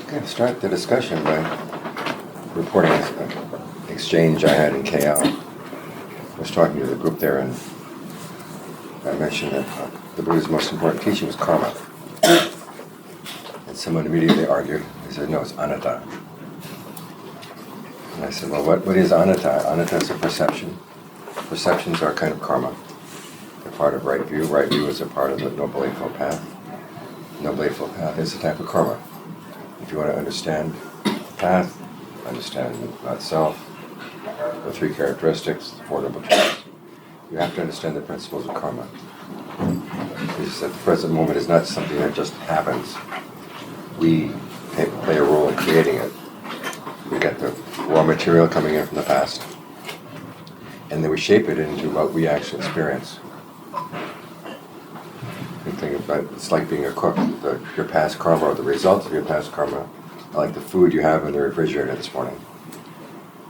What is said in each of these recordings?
Okay, start the discussion by reporting an exchange I had in KL. I was talking to the group there, and I mentioned that the Buddha's most important teaching was karma. And someone immediately argued. They said, no, it's anatta. And I said, well, what is anatta? Anatta is a perception. Perceptions are a kind of karma. They're part of right view. Right view is a part of the Noble Eightfold Path. Noble Eightfold Path is a type of karma. If you want to understand the path, understand not self, the three characteristics, the Four Noble Truths, you have to understand the principles of karma. Is that the present moment is not something that just happens. We play a role in creating it. We get the raw material coming in from the past, and then we shape it into what we actually experience. Think about it's like being a cook. Your past karma, or the results of your past karma, are like the food you have in the refrigerator this morning.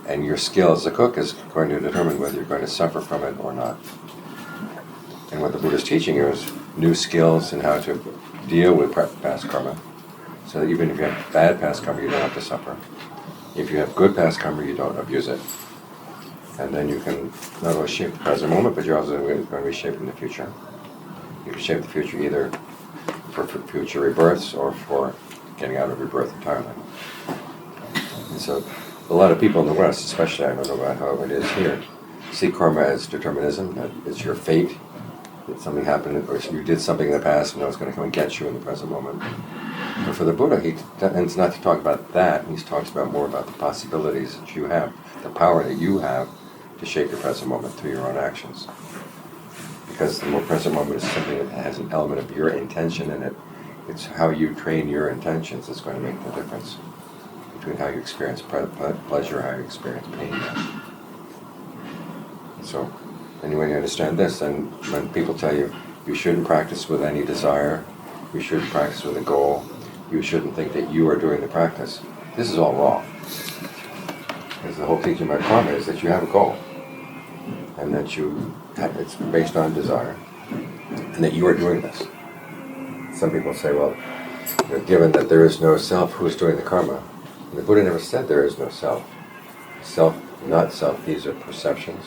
And your skill as a cook is going to determine whether you're going to suffer from it or not. And what the Buddha's teaching you is new skills in how to deal with past karma, so that even if you have bad past karma, you don't have to suffer. If you have good past karma, you don't abuse it. And then you can not only shape the present moment, but you're also going to be shaping the future. You can shape the future either for future rebirths or for getting out of rebirth entirely. And so a lot of people in the West, especially, I don't know about how it is here, see karma as determinism, that it's your fate, that something happened, or you did something in the past and now it's going to come and get you in the present moment. But for the Buddha, he tends not to talk about that. He talks about more about the possibilities that you have, the power that you have to shape your present moment through your own actions. Because the more present moment is something that has an element of your intention in it. It's how you train your intentions that's going to make the difference between how you experience pleasure, how you experience pain. And so, and when you understand this, then when people tell you you shouldn't practice with any desire, you shouldn't practice with a goal, you shouldn't think that you are doing the practice, this is all wrong. Because the whole teaching about karma is that you have a goal, and that it's based on desire, and that you are doing this. Some people say, well, given that there is no self, who's doing the karma? And the Buddha never said there is no self. Self, not self, these are perceptions.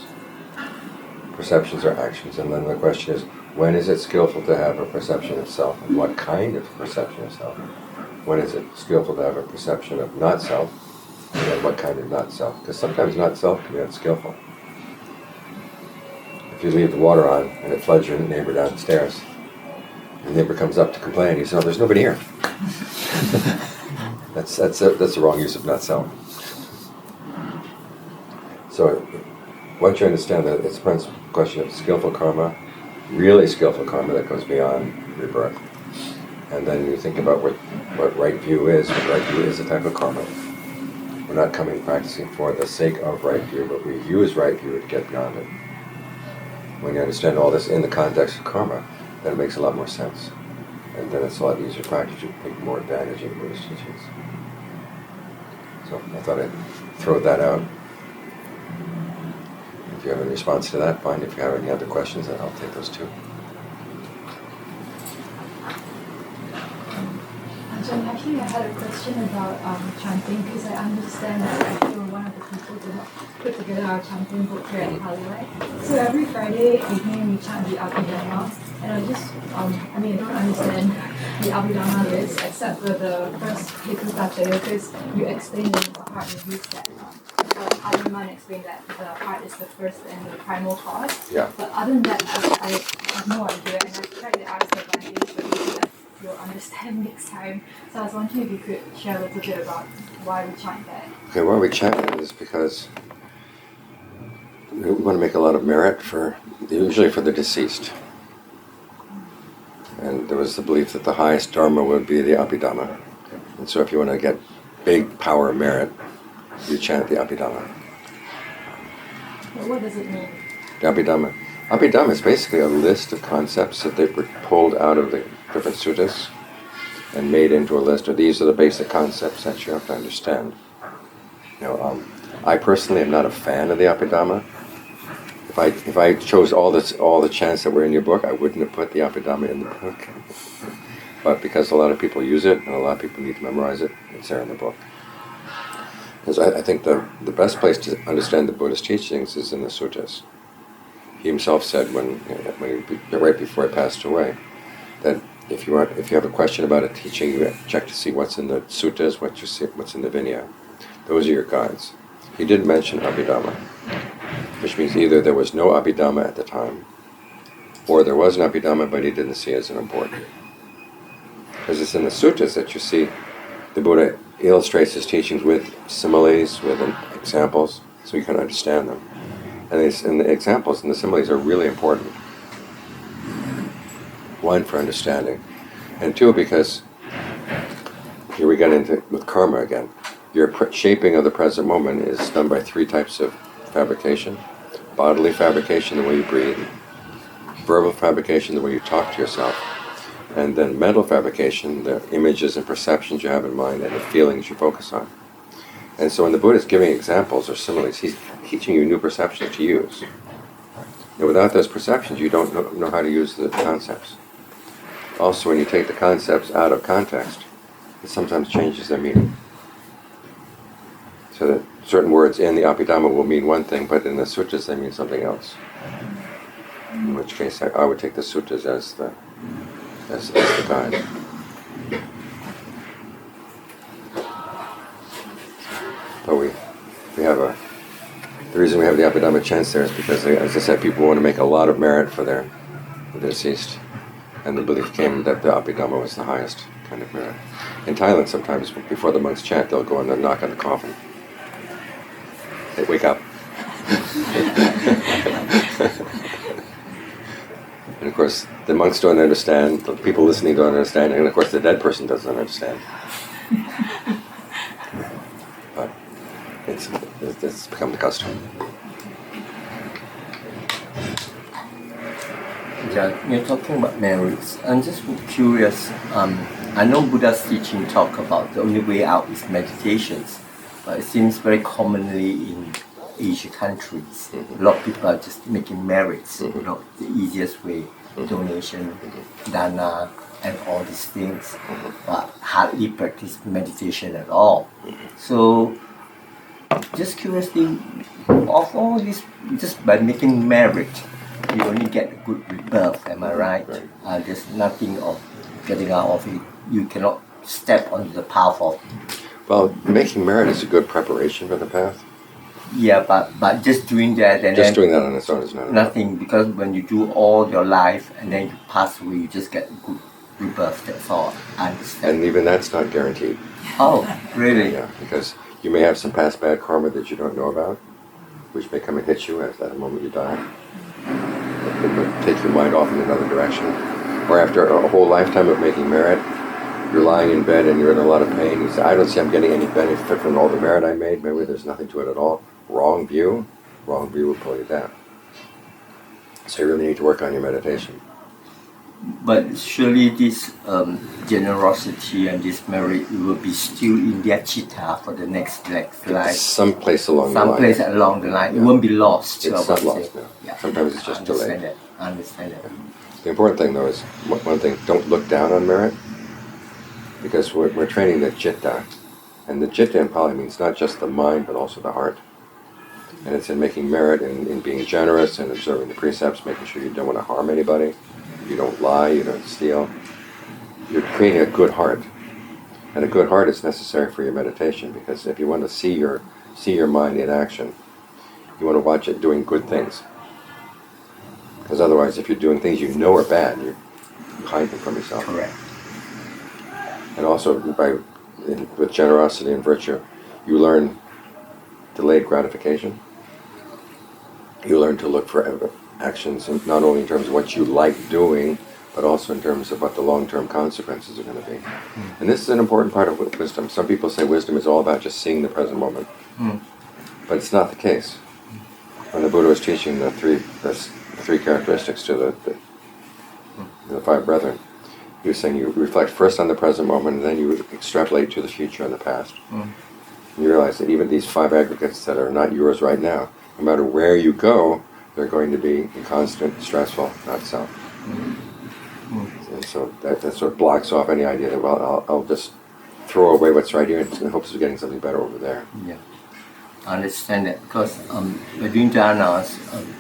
Perceptions are actions, and then the question is, when is it skillful to have a perception of self, and what kind of perception of self? When is it skillful to have a perception of not self, and then what kind of not self? Because sometimes not self can be unskillful. If you leave the water on and it floods your neighbor downstairs, the neighbor comes up to complain, you say, oh, there's nobody here. That's the wrong use of not self. So once you understand that it's a question of skillful karma, really skillful karma that goes beyond rebirth, and then you think about what right view is. What right view is a type of karma. We're not coming practicing for the sake of right view, but we use right view to get beyond it. When you understand all this in the context of karma, then it makes a lot more sense. And then it's a lot easier to practice. You can take more advantage of the Buddhist teachings. So I thought I'd throw that out. If you have any response to that, fine. If you have any other questions, then I'll take those too. Ajaan, actually I had a question about chanting, because I understand that you were one of the people to put together our chanting book here at Hollywood. So every Friday evening we chant the Abhidhamma, and I just, I don't understand the Abhidhamma list except for the first Hikutate, because you explained in the part reviews that Ajaan explained that the heart is the first and the primal cause. Yeah. But other than that, I have no idea, and I've tried to ask the Advantage, but maybe you'll understand next time. So I was wondering if you could share a little bit about why we chant that. Okay, why we chant it is because we want to make a lot of merit usually for the deceased. And there was the belief that the highest dharma would be the Abhidhamma. And so if you want to get big power merit, you chant the Abhidhamma. But what does it mean? The Abhidhamma. Abhidhamma is basically a list of concepts that they were pulled out of the different suttas and made into a list. Or these are the basic concepts that you have to understand. I personally am not a fan of the Abhidhamma. If I chose all the chants that were in your book, I wouldn't have put the Abhidhamma in the book. But because a lot of people use it and a lot of people need to memorize it, it's there in the book. Because I think the best place to understand the Buddha's teachings is in the suttas. He himself said right before he passed away, that if you have a question about a teaching, you check to see what's in the suttas, what's in the Vinaya. Those are your guides. He did mention Abhidhamma, which means either there was no Abhidhamma at the time, or there was an Abhidhamma but he didn't see it as an important. Because it's in the suttas that you see the Buddha illustrates his teachings with similes, with examples, so you can understand them. And the examples and the similes are really important. One, for understanding. And two, because here we get into with karma again. Your shaping of the present moment is done by three types of fabrication. Bodily fabrication, the way you breathe. Verbal fabrication, the way you talk to yourself. And then mental fabrication, the images and perceptions you have in mind and the feelings you focus on. And so when the Buddha is giving examples or similes, he's teaching you new perceptions to use. And without those perceptions, you don't know how to use the concepts. Also, when you take the concepts out of context, it sometimes changes their meaning. So that certain words in the Abhidhamma will mean one thing, but in the suttas they mean something else. In which case, I would take the suttas as the guide. But we have the reason we have the Abhidhamma chants there is because, as I said, people want to make a lot of merit for the deceased. And the belief came that the Abhidhamma was the highest kind of merit. In Thailand, sometimes before the monks chant, they'll go and they'll knock on the coffin. They wake up. And of course, the monks don't understand, the people listening don't understand, and of course the dead person doesn't understand. But it's become the custom. Yeah, you're talking about merits. I'm just curious. I know Buddha's teaching talk about the only way out is meditations, but it seems very commonly in Asian countries, a lot of people are just making merits. The easiest way, donation, dana, and all these things, but hardly practice meditation at all. So, just curiously, of all this, just by making merit, you only get a good rebirth, am I right? There's nothing of getting out of it. You cannot step onto the path of... Well, making merit is a good preparation for the path. Yeah, but just doing that and just doing that on its own is not enough. Nothing, because when you do all your life and then you pass away, you just get a good rebirth, that's all. I understand. And even that's not guaranteed. Oh, really? Yeah, because you may have some past bad karma that you don't know about, which may come and hit you at the moment you die. It will take your mind off in another direction. Or after a whole lifetime of making merit, you're lying in bed and you're in a lot of pain. You say, I don't see I'm getting any benefit from all the merit I made. Maybe there's nothing to it at all. Wrong view will pull you down. So you really need to work on your meditation. But surely this generosity and this merit will be still in their chitta for the next life. Someplace along the line. Someplace along the line. Yeah. It won't be lost. It's not lost, no. Yeah. Sometimes it's just delayed. I understand that. The important thing, though, is one thing, don't look down on merit, because we're training the citta. And the citta in Pali means not just the mind, but also the heart. And it's in making merit, in being generous, and observing the precepts, making sure you don't want to harm anybody. You don't lie, you don't steal. You're creating a good heart. And a good heart is necessary for your meditation, because if you want to see your mind in action, you want to watch it doing good things. Because otherwise, if you're doing things you know are bad, you're hiding from yourself. Correct. And also, with generosity and virtue, you learn delayed gratification. You learn to look for actions, not only in terms of what you like doing, but also in terms of what the long-term consequences are going to be. And this is an important part of wisdom. Some people say wisdom is all about just seeing the present moment. But it's not the case. When the Buddha was teaching the three characteristics to the five brethren, he was saying you reflect first on the present moment, and then you extrapolate to the future and the past. And you realize that even these five aggregates that are not yours right now, no matter where you go, they're going to be inconstant, stressful, not self. And so that sort of blocks off any idea that, well, I'll just throw away what's right here in hopes of getting something better over there. Yeah, I understand that because by doing jhanas,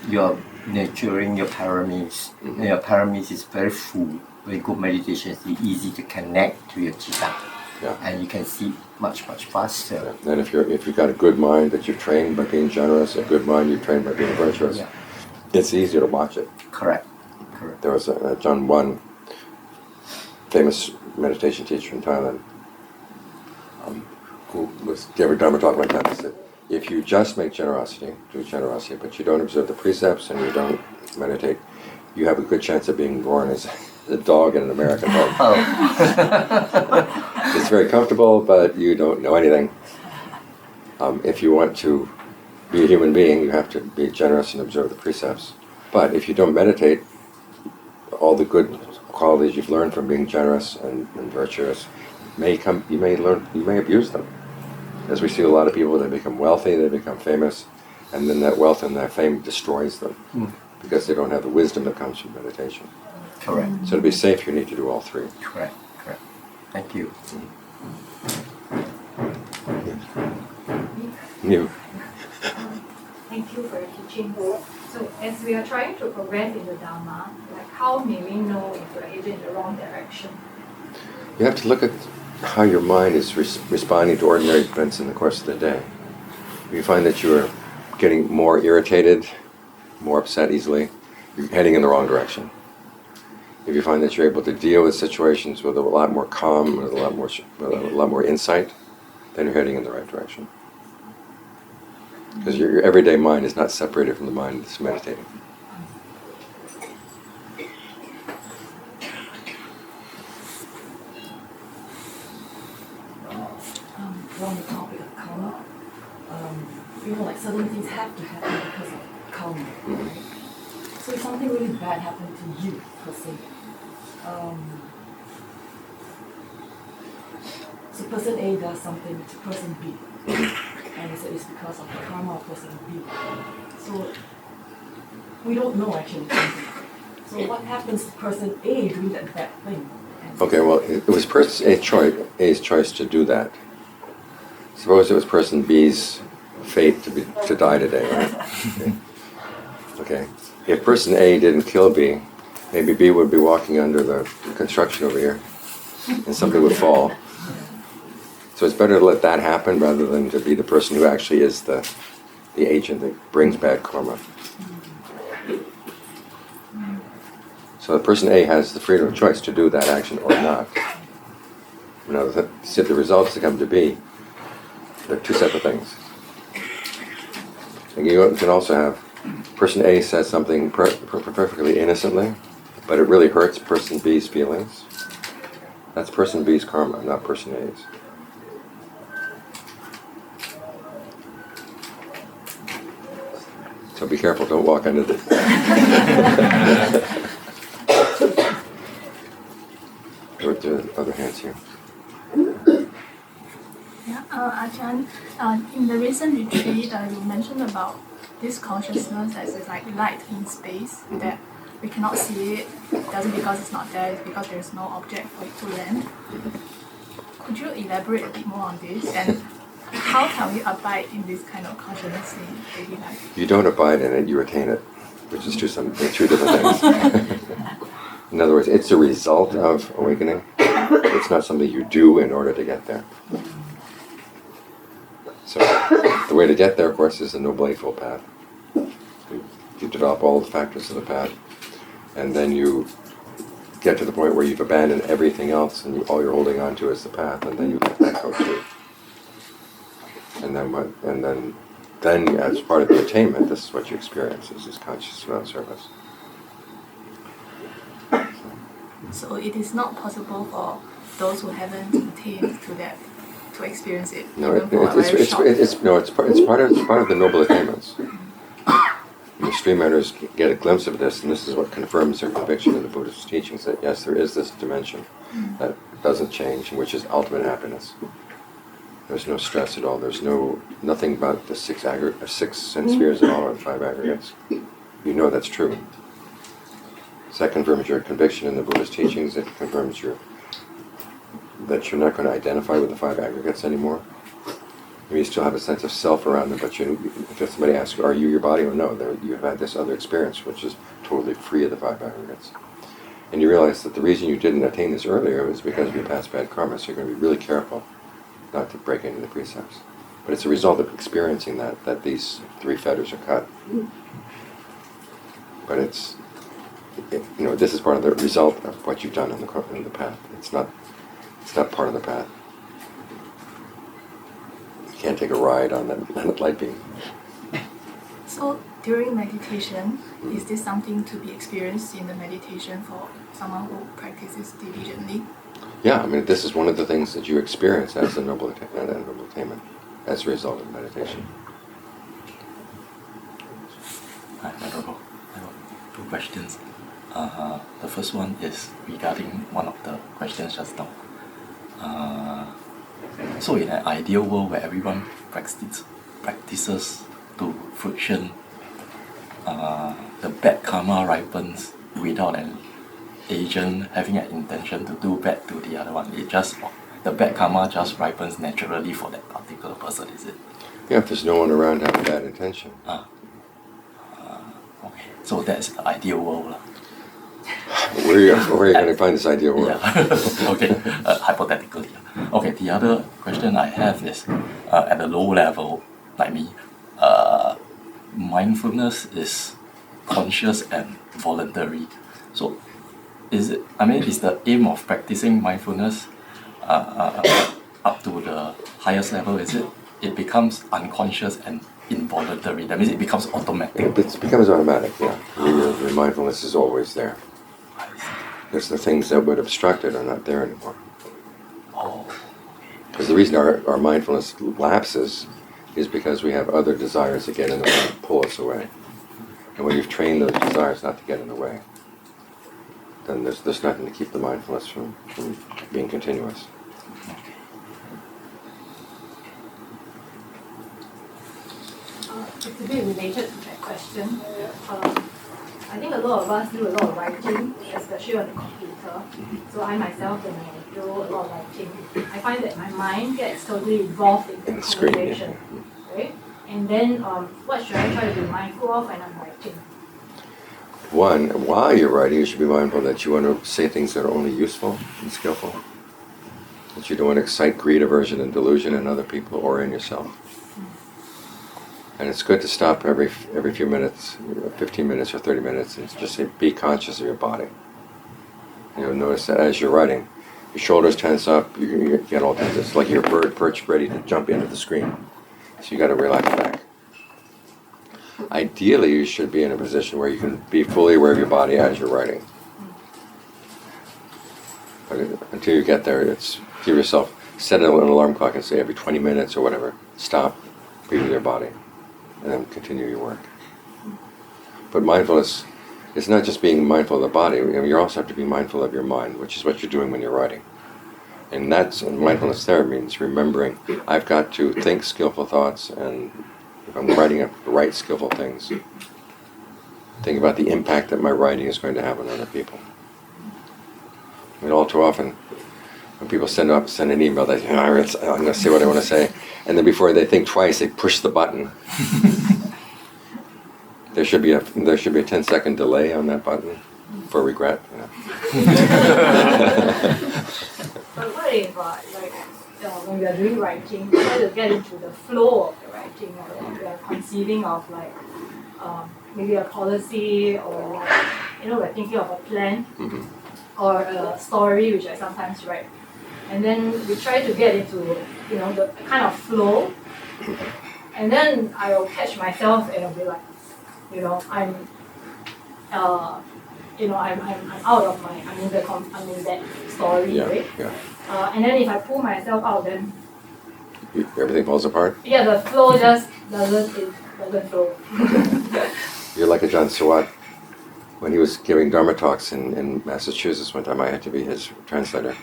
you're nurturing your paramis. And your paramis is very full. When good meditation, it's easy to connect to your chitta, Yeah. and you can see much faster. And if you've got a good mind that you've trained by being generous, a good mind you've trained by being virtuous, Yeah. it's easier to watch it. Correct. There was a John One, famous meditation teacher in Thailand, who gave a Dharma talk one time. He said, if you just make generosity, do generosity, but you don't observe the precepts and you don't meditate, you have a good chance of being born as a dog in an American home. Oh. It's very comfortable, but you don't know anything. If you want to be a human being, you have to be generous and observe the precepts. But if you don't meditate, all the good qualities you've learned from being generous and virtuous you may abuse them. As we see a lot of people, they become wealthy, they become famous, and then that wealth and that fame destroys them because they don't have the wisdom that comes from meditation. Correct. So to be safe, you need to do all three. Correct. Thank you. You. Thank you for your teaching. So as we are trying to progress in the Dharma, like how may we know if we're headed in the wrong direction? You have to look at how your mind is responding to ordinary events in the course of the day. If you find that you're getting more irritated, more upset easily, you're heading in the wrong direction. If you find that you're able to deal with situations with a lot more calm, with a lot more insight, then you're heading in the right direction. Because your everyday mind is not separated from the mind that's meditating. On the topic of karma, like certain things have to happen because of karma, right? So if something really bad happened to you, per se, so person A does something to person B, and so it's because of the karma of person B. So we don't know actually. So what happens to person A doing that bad thing? Okay, well, it was person A's choice to do that. Suppose it was person B's fate to die today, right? Okay. If person A didn't kill B, maybe B would be walking under the construction over here, and something would fall. So it's better to let that happen rather than to be the person who actually is the agent that brings bad karma. So the person A has the freedom of choice to do that action or not. Now, the results that come to B, they're two separate things. And you can also have person A says something perfectly innocently, but it really hurts person B's feelings. That's person B's karma, not person A's. So be careful, don't walk under the... Or the other hands here. Yeah, Ajaan, in the recent retreat, you mentioned about this consciousness as like light in space, that we cannot see it. It doesn't because it's not there, it's because there is no object for it to land. Could you elaborate a bit more on this? And how can we abide in this kind of consciousness in daily life? You don't abide in it, you attain it, which is two different things. In other words, it's a result of awakening. It's not something you do in order to get there. So the way to get there, of course, is the Noble Eightfold Path. You develop all the factors of the path, and then you get to the point where you've abandoned everything else, and all you're holding on to is the path, and then you let that go too. And then as part of the attainment, this is what you experience: is this conscious without service. So it is not possible for those who haven't attained to that to experience it. No, even for a very short it's part of the noble attainments. And the stream enters get a glimpse of this, and this is what confirms their conviction in the Buddhist teachings that yes, there is this dimension that doesn't change, and which is ultimate happiness. There's no stress at all. There's nothing about the six sense spheres at all, or 5 aggregates. You know that's true. So that confirms your conviction in the Buddhist teachings. It confirms that you're not going to identify with the five aggregates anymore. You still have a sense of self around them, but if somebody asks, are you your body? Or no, you've had this other experience, which is totally free of the five aggregates. And you realize that the reason you didn't attain this earlier was because of your past bad karma, so you're going to be really careful not to break into the precepts. But it's a result of experiencing that these three fetters are cut. But this is part of the result of what you've done in the path. It's not part of the path. You can't take a ride on that light beam. So during meditation, is this something to be experienced in the meditation for someone who practices diligently? Yeah, I mean, this is one of the things that you experience as a noble attainment, as a result of meditation. Hi, Venerable. I have two questions. The first one is regarding one of the questions just now. So in an ideal world where everyone practices to fruition, the bad karma ripens without an agent having an intention to do bad to the other one. The bad karma just ripens naturally for that particular person, is it? Yeah, if there's no one around having bad intention. Okay, so that's the ideal world. Where are you going to find this ideal world? Yeah. Okay, hypothetically. Okay, the other question I have is, at a low level, like me, mindfulness is conscious and voluntary. So, is the aim of practicing mindfulness up to the highest level, is it becomes unconscious and involuntary? That means it becomes automatic. It becomes automatic, yeah. Your mindfulness is always there. Because the things that would obstruct it are not there anymore. Oh. Because the reason our mindfulness lapses is because we have other desires that get in the way and pull us away. And when you've trained those desires not to get in the way, then there's nothing to keep the mindfulness from being continuous. It's a bit related to that question. I think a lot of us do a lot of writing, especially on the computer. So I myself, when I do a lot of writing, I find that my mind gets totally involved in the conversation, right? And then what should I try to be mindful of when I'm writing? One, while you're writing, you should be mindful that you want to say things that are only useful and skillful. That you don't want to excite greed, aversion, and delusion in other people or in yourself. And it's good to stop every few minutes, 15 minutes or 30 minutes, and just say, be conscious of your body. You'll notice that as you're writing, your shoulders tense up, you get all tense. It's like your bird perched ready to jump into the screen. So you got to relax back. Ideally, you should be in a position where you can be fully aware of your body as you're writing. But until you get there, give yourself, set an alarm clock and say every 20 minutes or whatever, stop, be with your body, and then continue your work. But mindfulness, it's not just being mindful of the body, you also have to be mindful of your mind, which is what you're doing when you're writing. And mindfulness there means remembering, I've got to think skillful thoughts, and if I'm writing up the right skillful things, think about the impact that my writing is going to have on other people. I mean, all too often, when people send an email, they say, I'm going to say what I want to say, and then before they think twice, they push the button. There should be a 10-second delay on that button for regret. But what if, when we are doing writing, we try to get into the flow of the writing, or we are conceiving of maybe a policy, or we're thinking of a plan, or a story which I sometimes write, and then we try to get into the kind of flow, and then I will catch myself and I'll be like, I'm out of I'm in that story, right? Yeah. And then if I pull myself out, then Everything falls apart. yeah, the flow just doesn't flow. You're like Ajaan Sawat. When he was giving Dharma talks in Massachusetts one time, I had to be his translator.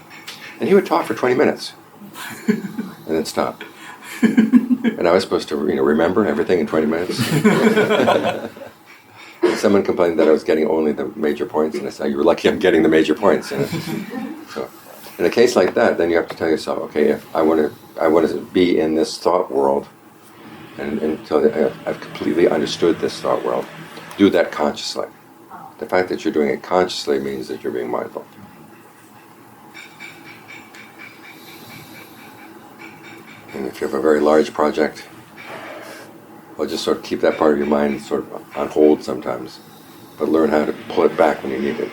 And he would talk for 20 minutes and then stop. And I was supposed to remember everything in 20 minutes. Someone complained that I was getting only the major points, and I said, "You're lucky I'm getting the major points." So, in a case like that, then you have to tell yourself, okay, if I want to be in this thought world, and until I've completely understood this thought world, do that consciously. The fact that you're doing it consciously means that you're being mindful. And if you have a very large project, well, just sort of keep that part of your mind sort of on hold sometimes, but learn how to pull it back when you need it.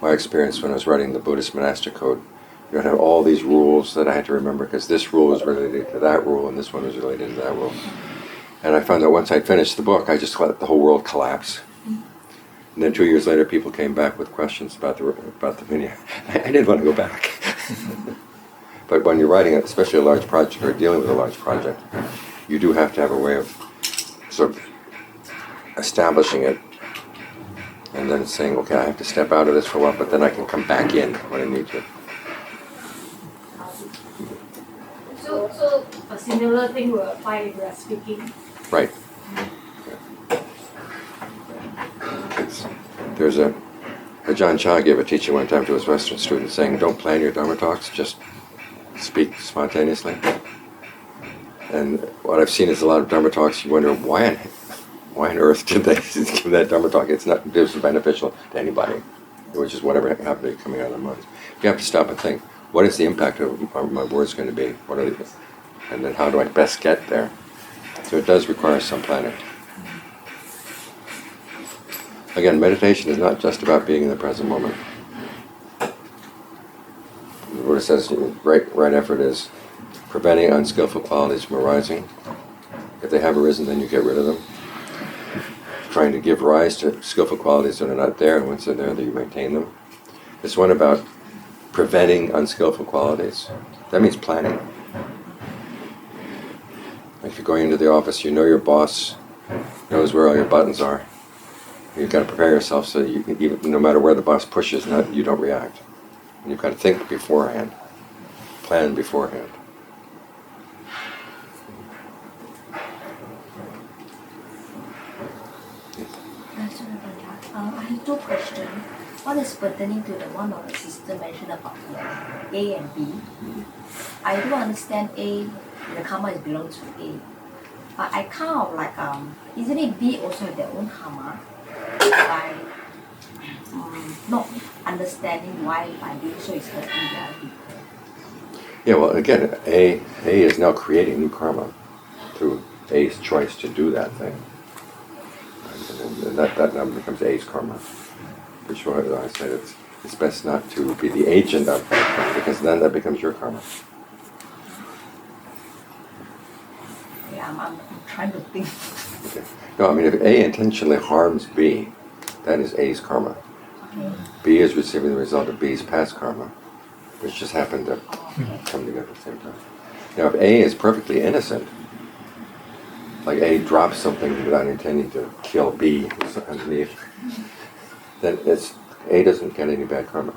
My experience when I was writing the Buddhist monastic code, you had all these rules that I had to remember because this rule is related to that rule and this one is related to that rule. And I found that once I'd finished the book, I just let the whole world collapse. And then 2 years later, people came back with questions about the video. I didn't want to go back. But when you're writing, especially a large project or dealing with a large project, you do have to have a way of sort of establishing it and then saying, okay, I have to step out of this for a while, but then I can come back in when I need to. So a similar thing will apply if we are speaking. Right. There's Ajaan Chah gave a teaching one time to his Western students saying, don't plan your Dharma talks, just speak spontaneously. And what I've seen is a lot of Dharma talks, you wonder, why on earth did they give that Dharma talk? It isn't beneficial to anybody. It was just whatever happened coming out of their minds. You have to stop and think, what is the impact of my words going to be? What are they, and then how do I best get there? So it does require some planning. Again, meditation is not just about being in the present moment. The Buddha says right effort is preventing unskillful qualities from arising. If they have arisen, then you get rid of them. Trying to give rise to skillful qualities that are not there, and once they're there, you maintain them. This one about preventing unskillful qualities. That means planning. If you're going into the office, you know your boss knows where all your buttons are. You've got to prepare yourself so you can, even no matter where the boss pushes, you don't react. And you've got to think beforehand, plan beforehand. I have two questions. One is pertaining to the one of the sister mentioned about A and B. I do understand A, the karma is belongs to A. But I kind of like, isn't it B also have their own karma? By not understanding why by doing so is hurting the other people. Yeah, well, again, A is now creating new karma through A's choice to do that thing. And that now becomes A's karma. Which is why I said it's best not to be the agent of that, because then that becomes your karma. Yeah, I'm trying to think. Okay. No, I mean, if A intentionally harms B, that is A's karma. Okay. B is receiving the result of B's past karma, which just happened to come together at the same time. Now, if A is perfectly innocent, like A drops something without intending to kill B underneath, then A doesn't get any bad karma.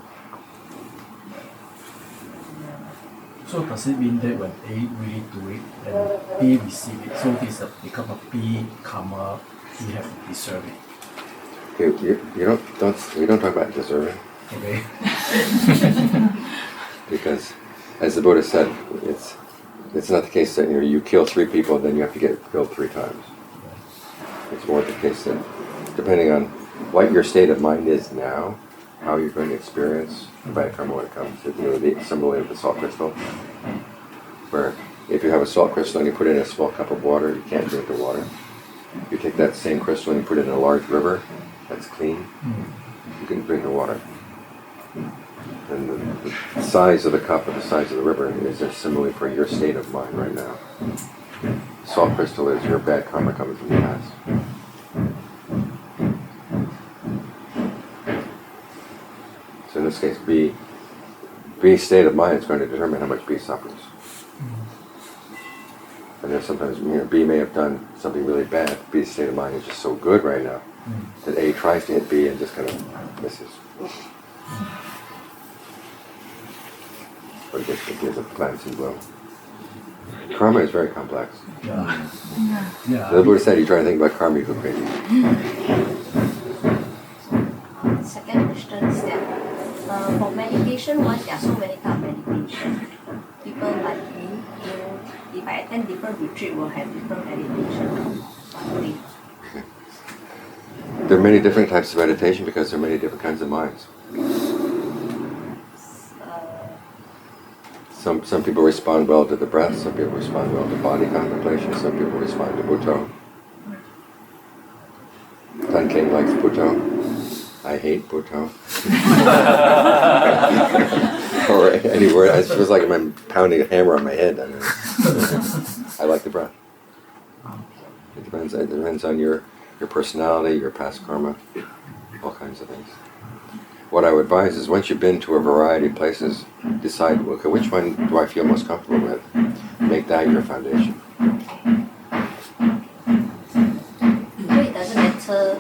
So does it mean that when A really do it and B receive it, so this become a B karma, he have to deserve it? Okay, we don't talk about deserving, Okay. because as the Buddha said, it's not the case that you kill 3 people, then you have to get killed 3 times. It's more the case that depending on what your state of mind is now, how you're going to experience the bad karma when it comes to, similarly with the salt crystal, where if you have a salt crystal and you put it in a small cup of water, you can't drink the water. You take that same crystal and you put it in a large river that's clean, you can drink the water. And the size of the cup or the size of the river is just similarly for your state of mind right now. Salt crystal is your bad karma coming from the past. So in this case, B's state of mind is going to determine how much B suffers. And then sometimes B may have done something really bad. B's state of mind is just so good right now that A tries to hit B and just kind of misses. But it gives a glancing blow. Karma is very complex. Yeah. The Yeah. Buddha said, you try to think about karma, you go crazy. Second question is that for meditation wise, there are so many types of meditation. People like me, if I attend different retreat, will have different meditation. One thing. There are many different types of meditation because there are many different kinds of minds. Some people respond well to the breath, some people respond well to body contemplation, some people respond to Bhutto. Tan King likes Bhutto. I hate Bhutto. Or any word, it feels like I'm pounding a hammer on my head. I mean, I like the breath. It depends on your personality, your past karma, all kinds of things. What I would advise is once you've been to a variety of places, decide, okay, which one do I feel most comfortable with? Make that your foundation. So it doesn't matter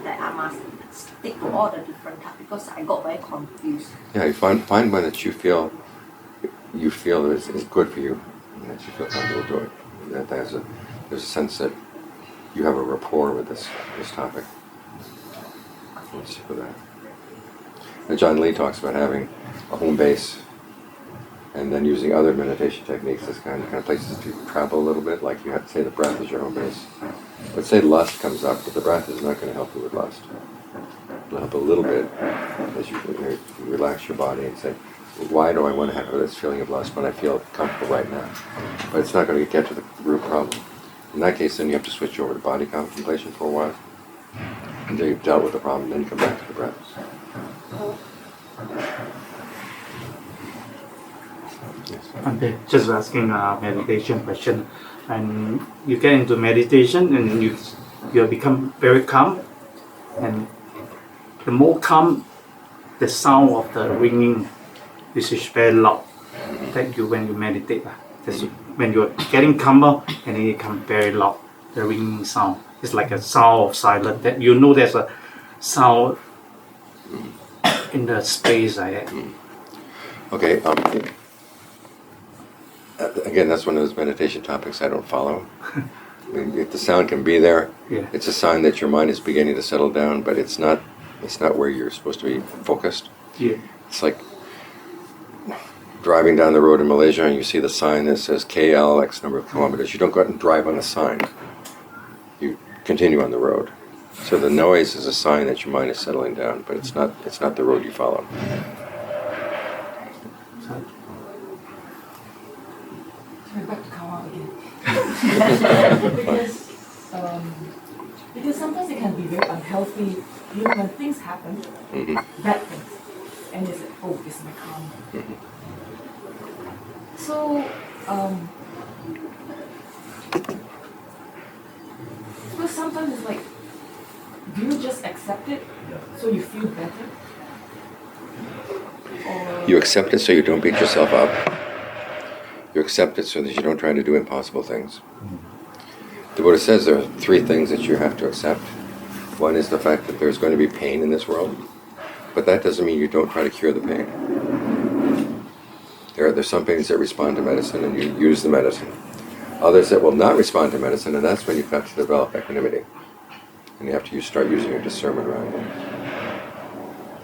that I must stick to all the different types because I got very confused. Yeah, you find one that you feel is good for you, and that you feel comfortable doing. That there's a sense that you have a rapport with this topic. Let's stick with that. And John Lee talks about having a home base and then using other meditation techniques as kind of places to travel a little bit, like you have to say the breath is your home base. But say lust comes up, but the breath is not going to help you with lust. It'll help a little bit as you relax your body and say, why do I want to have this feeling of lust when I feel comfortable right now? But it's not going to get to the root problem. In that case, then you have to switch over to body contemplation for a while until you've dealt with the problem, then you come back to the breath. Okay, just asking a meditation question. And you get into meditation and you become very calm, and the more calm, the sound of the ringing, this is very loud. That you when you meditate, that's when you're getting calmer, and then it becomes very loud. The ringing sound. It's like a sound of silence. That you know there's a sound in the space like that. Okay. Again, that's one of those meditation topics I don't follow. I mean, if the sound can be there, Yeah. it's a sign that your mind is beginning to settle down, but it's not where you're supposed to be focused. Yeah. It's like driving down the road in Malaysia and you see the sign that says KL X number of kilometers. You don't go out and drive on the sign. You continue on the road. So the noise is a sign that your mind is settling down, but it's not the road you follow. Sorry, back to karma again. Because sometimes it can be very unhealthy, you know, when things happen, bad things, and it's like, oh, it's my karma. So, but sometimes it's like, do you just accept it so you feel better? Or You accept it so you don't beat yourself up. You accept it so that you don't try to do impossible things. The Buddha says there are three things that you have to accept. One is the fact that there's going to be pain in this world, but that doesn't mean you don't try to cure the pain. There's some pains that respond to medicine and you use the medicine. Others that will not respond to medicine, and that's when you've got to develop equanimity. And you have to start using your discernment around it.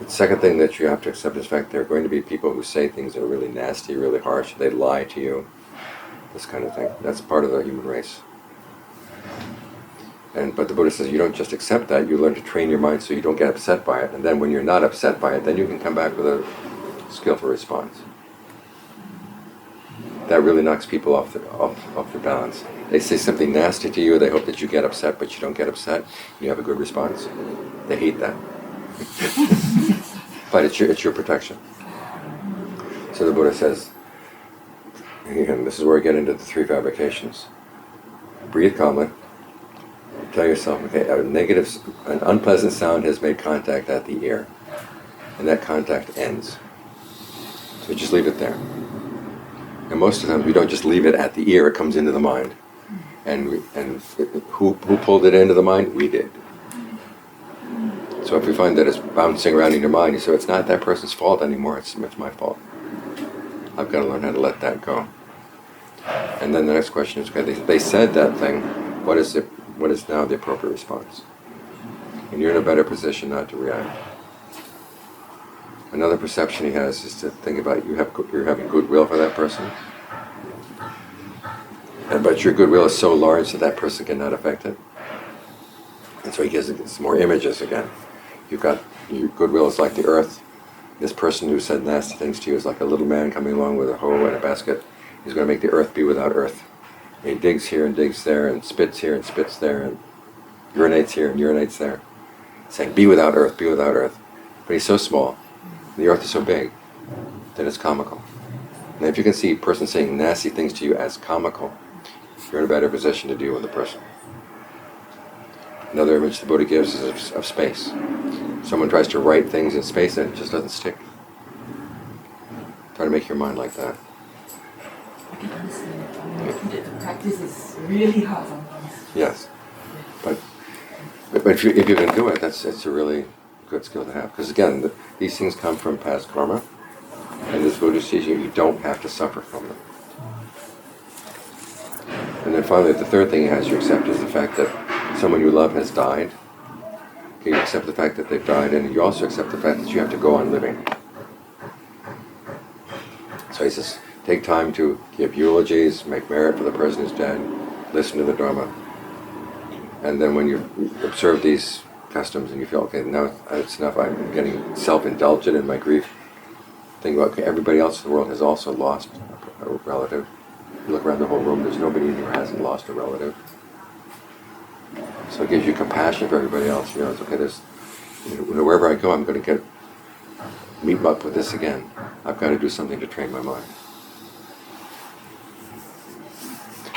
The second thing that you have to accept is the fact there are going to be people who say things that are really nasty, really harsh. They lie to you. This kind of thing. That's part of the human race. But the Buddha says you don't just accept that, you learn to train your mind so you don't get upset by it. And then when you're not upset by it, then you can come back with a skillful response. That really knocks people off their balance. They say something nasty to you, they hope that you get upset, but you don't get upset. You have a good response. They hate that. But it's your protection. So the Buddha says, again, this is where we get into the three fabrications. Breathe calmly. Tell yourself, okay, an unpleasant sound has made contact at the ear, and that contact ends. So just leave it there. And most of the time, we don't just leave it at the ear; it comes into the mind. And who pulled it into the mind? We did. So if you find that it's bouncing around in your mind, you say, it's not that person's fault anymore, it's my fault. I've got to learn how to let that go. And then the next question is, okay, they said that thing, what is now the appropriate response? And you're in a better position not to react. Another perception he has is to think about you're having goodwill for that person, but your goodwill is so large that that person cannot affect it. And so he gives some more images again. You've got your goodwill is like the earth. This person who said nasty things to you is like a little man coming along with a hoe and a basket. He's going to make the earth be without earth. And he digs here and digs there and spits here and spits there and urinates here and urinates there, saying, be without earth, be without earth. But he's so small, the earth is so big, that it's comical. And if you can see a person saying nasty things to you as comical, you're in a better position to deal with the person. Another image the Buddha gives is of space. Someone tries to write things in space and it just doesn't stick. Try to make your mind like that. I can understand it. I mean, the practice is really hard sometimes. Yes. But if you can do it, it's a really good skill to have. Because again, these things come from past karma. And this Buddha teaches you don't have to suffer from them. And then finally, the third thing he has you accept is the fact that someone you love has died. Okay, you accept the fact that they've died, and you also accept the fact that you have to go on living. So he says, take time to give eulogies, make merit for the person who's dead, listen to the Dharma. And then when you observe these customs and you feel, okay, now it's enough, I'm getting self-indulgent in my grief, think about, okay, everybody else in the world has also lost a relative. You look around the whole room, there's nobody in here who hasn't lost a relative. So it gives you compassion for everybody else. You know, it's okay, there's, wherever I go, I'm going to meet up with this again. I've got to do something to train my mind.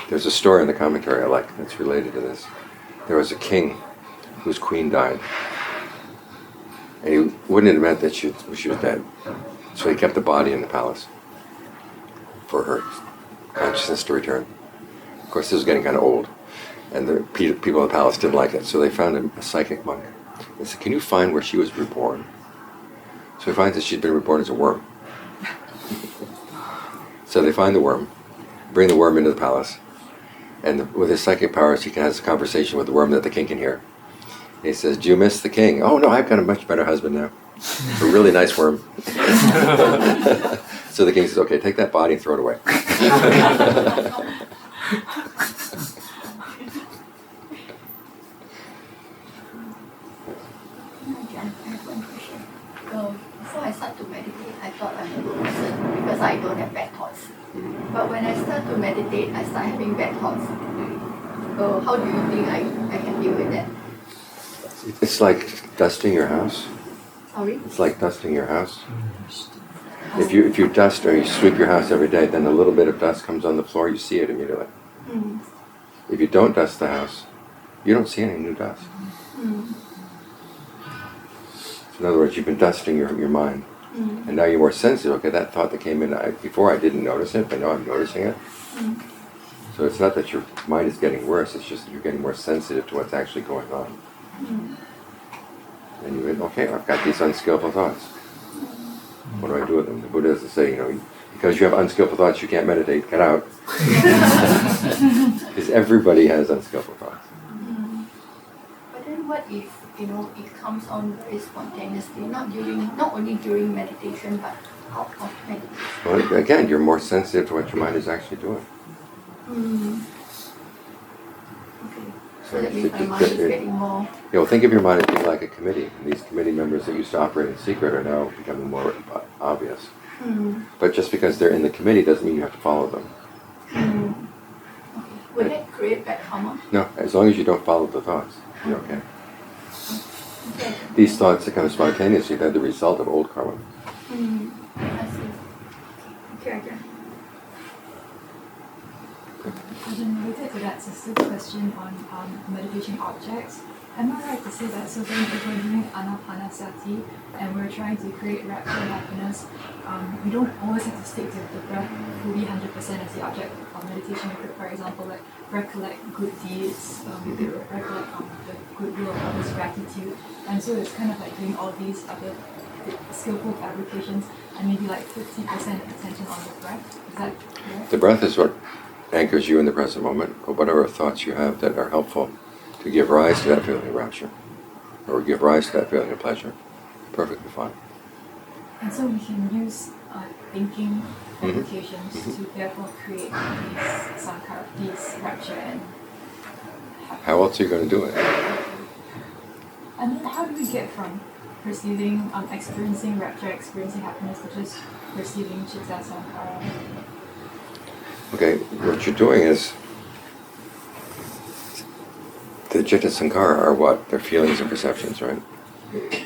There's a story in the commentary I like that's related to this. There was a king whose queen died. And he wouldn't admit that she was dead. So he kept the body in the palace for her consciousness to return. Of course, this was getting kind of old. And the people in the palace didn't like it. So they found a psychic monk. They said, can you find where she was reborn? So he finds that she'd been reborn as a worm. So they find the worm, bring the worm into the palace, and with his psychic powers, he can have a conversation with the worm that the king can hear. He says, do you miss the king? Oh no, I've got a much better husband now. A really nice worm. So the king says, okay, take that body and throw it away. Before I start to meditate, I thought I'm a good person because I don't have bad thoughts. But when I start to meditate, I start having bad thoughts. So how do you think I can deal with that? It's like dusting your house. Sorry? It's like dusting your house. If you dust or you sweep your house every day, then a little bit of dust comes on the floor, you see it immediately. Mm. If you don't dust the house, you don't see any new dust. Mm. In other words, you've been dusting your mind. Mm. And now you're more sensitive. Okay, that thought that came in, before I didn't notice it, but now I'm noticing it. Mm. So it's not that your mind is getting worse, it's just that you're getting more sensitive to what's actually going on. Mm. And you went, okay, I've got these unskillful thoughts. What do I do with them? The Buddha doesn't say, because you have unskillful thoughts, you can't meditate, get out. Because everybody has unskillful thoughts. Mm. But then what if, it comes on very spontaneously, not only during meditation, but out of meditation? Well, again, you're more sensitive to what your mind is actually doing. Mm. Okay. So that means my mind is getting more... Think of your mind as being like a committee. And these committee members that used to operate in secret are now becoming more obvious. Mm. But just because they're in the committee doesn't mean you have to follow them. Mm. Okay. Will that create bad karma? No, as long as you don't follow the thoughts, you're okay. Okay. These thoughts that come spontaneously, they're the result of old karma. Mm. I see. Okay. Ajaan, related to that sister's question on meditation objects, am I right to say that so then if we're doing anapanasati and we're trying to create rapture and happiness, we don't always have to stick to the breath fully 100% as the object of meditation. We could, for example, like recollect good deeds, we could recollect the goodwill of others, gratitude, and so it's kind of like doing all these other skillful fabrications and maybe like 50% attention on the breath. Is that correct? The breath is what anchors you in the present moment, or whatever thoughts you have that are helpful to give rise to that feeling of rapture, or give rise to that feeling of pleasure. Perfectly fine. And so we can use thinking applications to therefore create these sankara, these rapture and happiness. How else are you going to do it? And then how do we get from perceiving, experiencing rapture, experiencing happiness, to just perceiving chitta sankara? Okay, what you're doing is, the citta sankara are what? They're feelings and perceptions, right?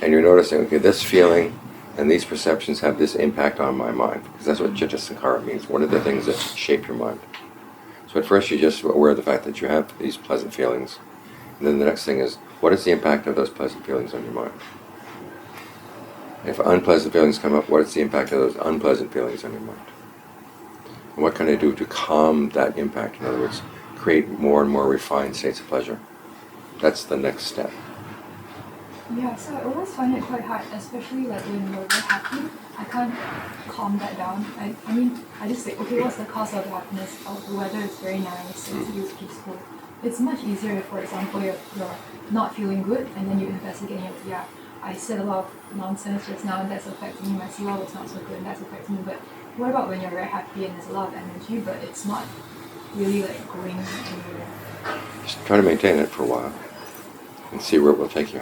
And you're noticing, okay, this feeling and these perceptions have this impact on my mind, because that's what citta sankara means. What are the things that shape your mind? So at first you're just aware of the fact that you have these pleasant feelings. And then the next thing is, what is the impact of those pleasant feelings on your mind? If unpleasant feelings come up, what is the impact of those unpleasant feelings on your mind? And what can I do to calm that impact? In other words, create more and more refined states of pleasure. That's the next step. Yeah, so I always find it quite hard, especially like when you're very happy. I can't calm that down. I mean, I just say, okay, what's the cause of the happiness? Oh, the weather is very nice, it feels peaceful. It's much easier if, for example, you're not feeling good and then you investigate and you're, yeah, I said a lot of nonsense just now and that's affecting me. My CL was not so good and that's affecting me. But what about when you're very happy and there's a lot of energy, but it's not really like going anywhere? Just try to maintain it for a while and see where it will take you.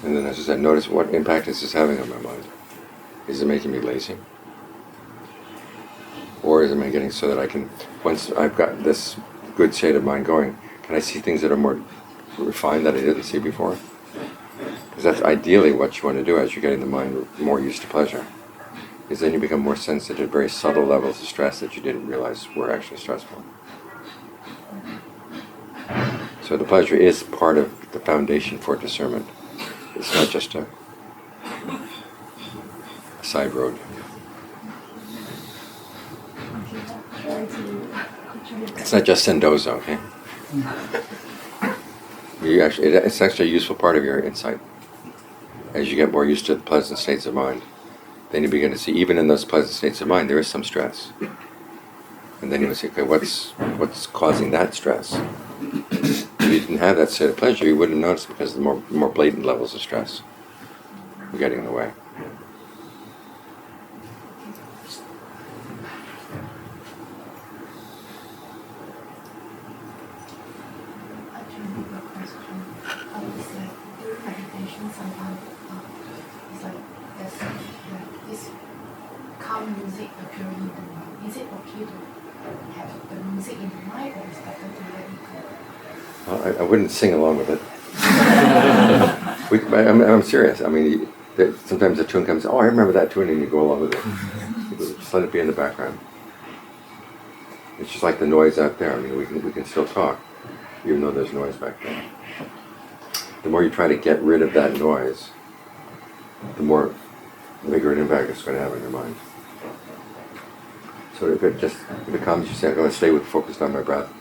And then, as I said, notice what impact is this having on my mind. Is it making me lazy? Or is it making it so that I can, once I've got this good state of mind going, can I see things that are more refined that I didn't see before? Because that's ideally what you want to do as you're getting the mind more used to pleasure. Because then you become more sensitive to very subtle levels of stress that you didn't realize were actually stressful. So the pleasure is part of the foundation for discernment. It's not just a side road. It's not just Sendoza, okay? It's actually a useful part of your insight. As you get more used to the pleasant states of mind, then you begin to see, even in those pleasant states of mind, there is some stress. And then you would say, okay, what's causing that stress? If you didn't have that state of pleasure, you wouldn't notice, because the more blatant levels of stress were getting in the way. Sometimes it's like there's this calm music appearing in the mind. Is it okay to have the music in the mind, or is it better to let it go? Well, I wouldn't sing along with it. I'm serious. I mean, sometimes the tune comes, oh, I remember that tune, and you go along with it. Just let it be in the background. It's just like the noise out there. I mean, we can still talk, even though there's noise back there. The more you try to get rid of that noise, the more bigger an impact it's going to have on your mind. So if it comes, you say, I'm going to stay focused on my breath,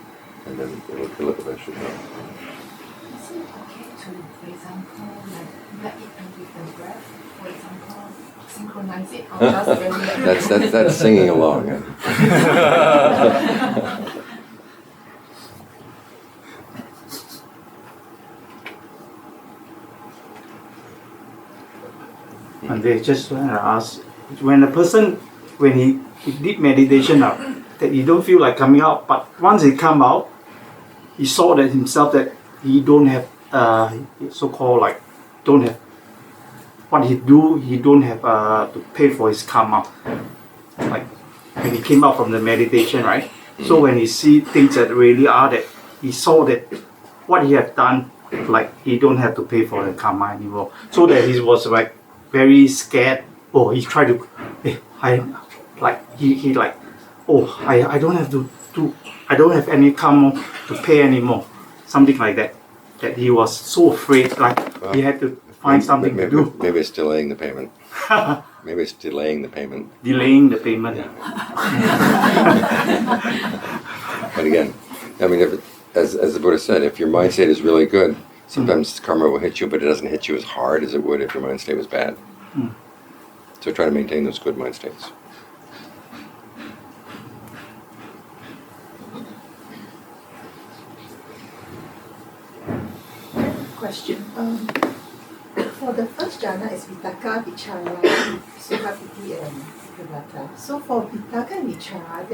and then it'll eventually go. Is it okay to, for example, like let it be with the breath, for example, synchronize it, or just really let That's singing along. And they just want to ask, when a person, when he did meditation now, that he don't feel like coming out, but once he come out, he saw that himself that he don't have so-called like don't have what he do, he don't have to pay for his karma. Like when he came out from the meditation, right? So when he see things that really are, that he saw that what he had done, like he don't have to pay for the karma anymore. So that he was like very scared. Oh, he tried to, I don't have to do, I don't have any karma to pay anymore. Something like that. That he was so afraid, like he had to find something to do. Maybe it's delaying the payment. Maybe it's delaying the payment. Delaying the payment. But again, I mean, as the Buddha said, if your mind state is really good, sometimes karma will hit you, but it doesn't hit you as hard as it would if your mind state was bad. So try to maintain those good mind states. question. For the first jhana is Vitaka, Vichara, Sukha, Piti, and Nirvana. So for Vitaka and Vichara,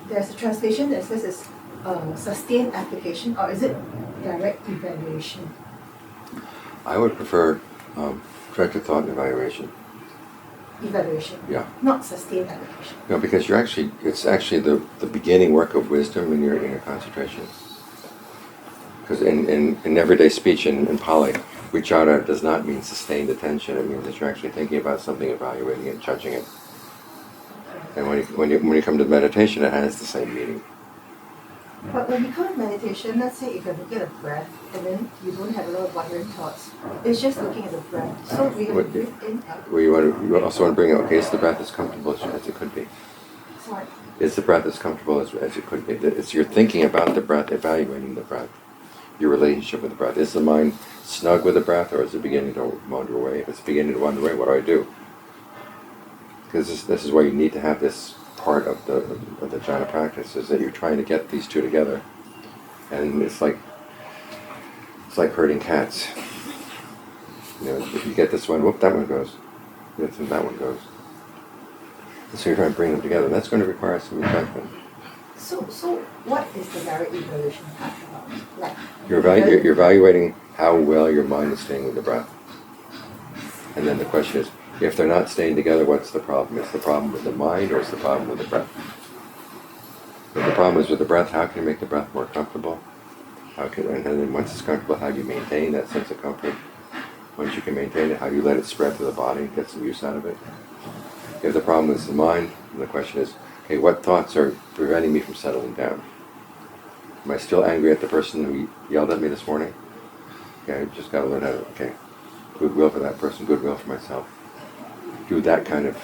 there's a translation that says it's sustained application, or is it direct evaluation? I would prefer directed thought and evaluation. Evaluation. Yeah. Not sustained application. No, because it's actually the beginning work of wisdom in your concentration. Because in everyday speech in Pali, vichara does not mean sustained attention. It means that you're actually thinking about something, evaluating it, judging it. And when you come to meditation, it has the same meaning. But when you come to meditation, let's say if you're looking at the breath and then you don't have a lot of wandering thoughts, it's just looking at the breath. So we have to breathe in, out. Well, you also want to bring out, okay, is the breath as comfortable as it could be? Sorry. Is the breath as comfortable as it could be? It's you're thinking about the breath, evaluating the breath, your relationship with the breath. Is the mind snug with the breath, or is it beginning to wander away? If it's beginning to wander away, what do I do? Because this is why you need to have this part of the jhana practice, is that you're trying to get these two together, and it's like herding cats. If you get this one, whoop, that one goes. And that one goes. And so you're trying to bring them together. That's going to require some judgment. So what is the direct evaluation part about? Like You're evaluating how well your mind is staying with the breath. And then the question is, if they're not staying together, what's the problem? Is the problem with the mind, or is the problem with the breath? If the problem is with the breath, how can you make the breath more comfortable? And then once it's comfortable, how do you maintain that sense of comfort? Once you can maintain it, how do you let it spread through the body, get some use out of it? If the problem is the mind, then the question is, okay, what thoughts are preventing me from settling down? Am I still angry at the person who yelled at me this morning? Okay, I just got to learn how to, goodwill for that person, goodwill for myself. Do that kind of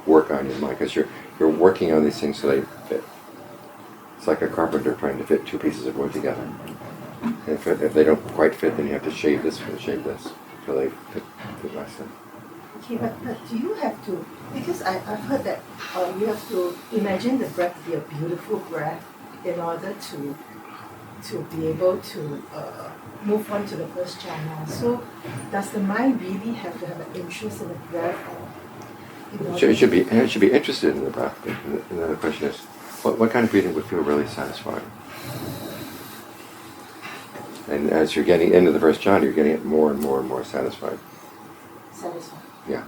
work on your mind, because you're working on these things so they fit. It's like a carpenter trying to fit two pieces of wood together. If they don't quite fit, then you have to shave this and shave this so they fit nicely. Okay, but do you have to, because I've heard that you have to imagine the breath to be a beautiful breath in order to be able to move on to the first jhana. So does the mind really have to have an interest in the breath? It should be interested in the breath. And then the question is, what kind of breathing would feel really satisfying? And as you're getting into the first jhana, you're getting it more and more and more satisfied. Satisfying. Yeah.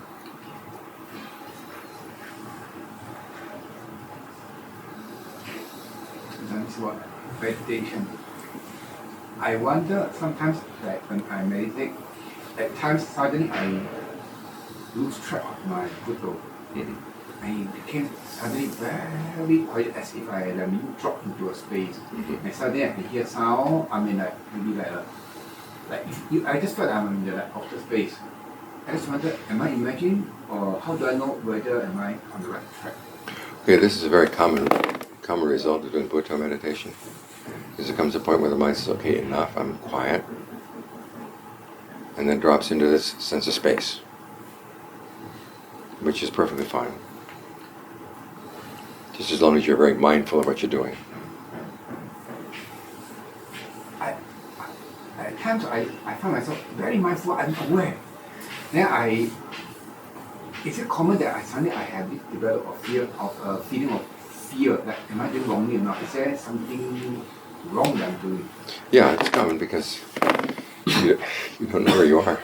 That's what meditation. I wonder sometimes that when I meditate, at times suddenly I lose track of my foothold. I became suddenly very quiet, as if I drop into a space. And suddenly I can hear sound. I mean, I just felt I'm in the outer space. I just wonder, am I imagining, or how do I know whether am I on the right track? Okay, this is a very common result of doing Buddha meditation. Because there comes a point where the mind says, okay, enough, I'm quiet. And then drops into this sense of space, which is perfectly fine. Just as long as you're very mindful of what you're doing. At times I find myself very mindful, I'm aware. Then is it common that I suddenly have developed a feeling of fear, like am I doing wrongly or not? Is there something wrong that I'm doing? Yeah, it's common because you don't know where you are.